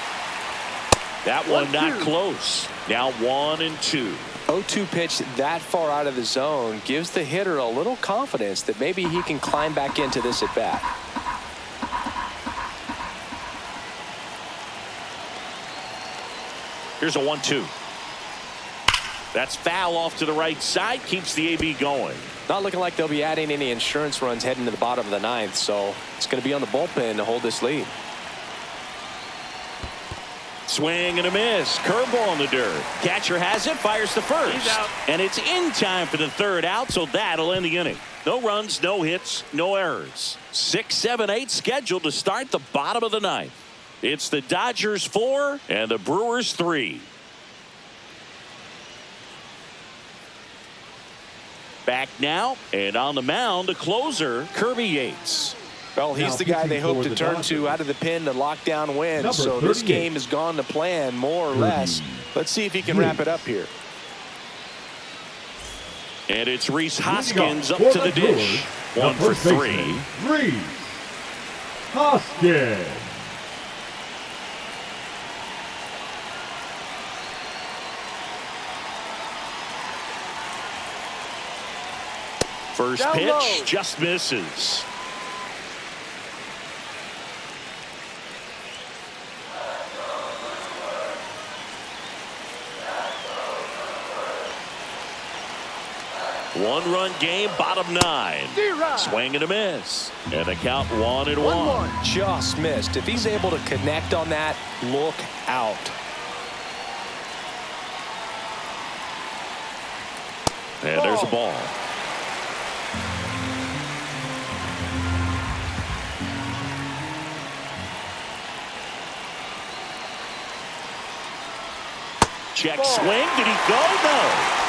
[SPEAKER 1] That one not close. Now 1-2.
[SPEAKER 5] 0-2 pitch that far out of the zone gives the hitter a little confidence that maybe he can climb back into this at bat.
[SPEAKER 1] Here's a 1-2. That's foul off to the right side. Keeps the AB going.
[SPEAKER 5] Not looking like they'll be adding any insurance runs heading to the bottom of the 9th, so it's going to be on the bullpen to hold this lead.
[SPEAKER 1] Swing and a miss. Curveball in the dirt. Catcher has it. Fires to first.
[SPEAKER 7] He's out.
[SPEAKER 1] And it's in time for the 3rd out, so that'll end the inning. No runs, no hits, no errors. 6, 7, 8 scheduled to start the bottom of the 9th. It's the Dodgers 4 and the Brewers 3. Back now, and on the mound, the closer, Kirby Yates.
[SPEAKER 5] Well, he's the guy they hope to turn to out of the pen to lock down wins. So this game has gone to plan, more or less. Let's see if he can wrap it up here.
[SPEAKER 1] And it's Rhys Hoskins up to the dish. 1 for 3.
[SPEAKER 3] Rhys Hoskins.
[SPEAKER 1] First
[SPEAKER 4] Down
[SPEAKER 1] pitch
[SPEAKER 4] low.
[SPEAKER 1] just misses. One-run game, bottom 9.
[SPEAKER 4] D-Rod.
[SPEAKER 1] Swing and a miss. And the count 1-1.
[SPEAKER 4] 1-1.
[SPEAKER 5] Just missed. If he's able to connect on that, look out.
[SPEAKER 1] And there's a ball. Check swing. Did he go? No.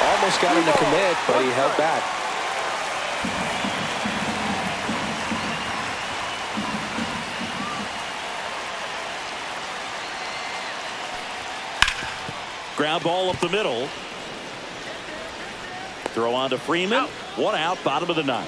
[SPEAKER 5] Almost got him to commit, but he held back.
[SPEAKER 1] Ground ball up the middle. Throw on to Freeman. 1 out, bottom of the 9th.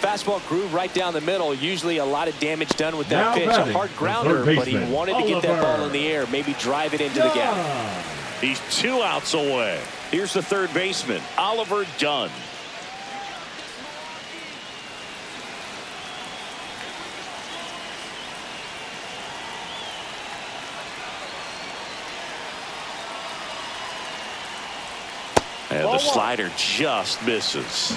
[SPEAKER 5] Fastball groove right down the middle. Usually a lot of damage done with that
[SPEAKER 3] Now
[SPEAKER 5] pitch. A
[SPEAKER 3] batting,
[SPEAKER 5] hard
[SPEAKER 3] the
[SPEAKER 5] grounder,
[SPEAKER 3] third
[SPEAKER 5] but he
[SPEAKER 3] baseman,
[SPEAKER 5] wanted to get that
[SPEAKER 3] Oliver.
[SPEAKER 5] ball in the air. Maybe drive it into the gap.
[SPEAKER 1] He's 2 outs away. Here's the third baseman, Oliver Dunn. And the slider just misses.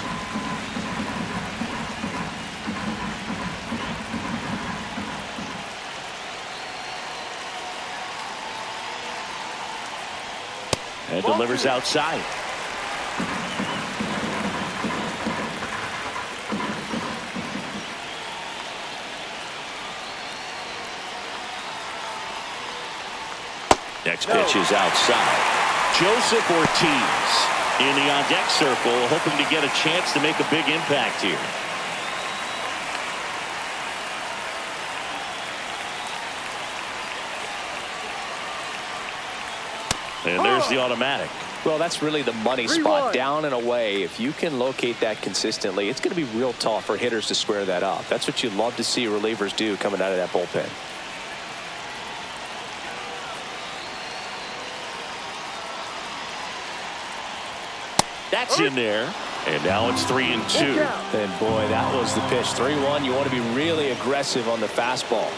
[SPEAKER 1] And delivers outside. Next pitch is outside. Joseph Ortiz in the on-deck circle, hoping to get a chance to make a big impact here. And there's the automatic.
[SPEAKER 5] Well, that's really the money spot, down and away. If you can locate that consistently, it's going to be real tough for hitters to square that up. That's what you love to see relievers do coming out of that bullpen.
[SPEAKER 1] That's in there. And now it's 3-2.
[SPEAKER 5] And boy, that was the pitch. 3-1. You want to be really aggressive on the fastball.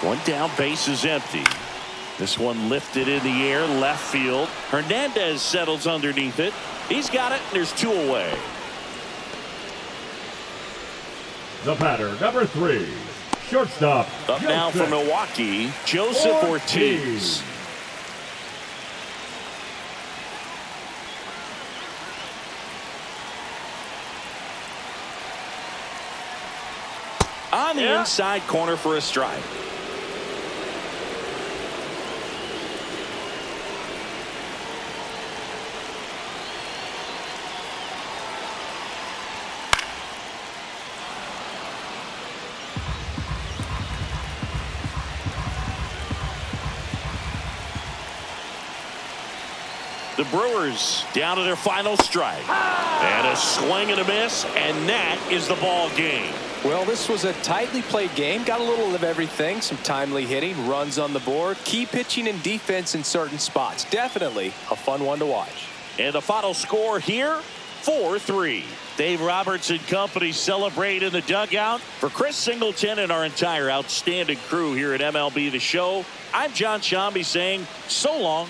[SPEAKER 1] One down, base is empty. This one lifted in the air, left field. Hernandez settles underneath it. He's got it, and there's 2 away.
[SPEAKER 3] The batter, number 3, Shortstop.
[SPEAKER 1] Up now for Milwaukee, Joseph Ortiz. On the inside corner for a strike. The Brewers down to their final strike. And a swing and a miss, and that is the ball game.
[SPEAKER 2] Well, this was a tightly played game. Got a little of everything. Some timely hitting, runs on the board, key pitching and defense in certain spots. Definitely a fun one to watch.
[SPEAKER 1] And the final score here, 4-3. Dave Roberts and company celebrate in the dugout. For Chris Singleton and our entire outstanding crew here at MLB The Show, I'm John Shambi saying so long.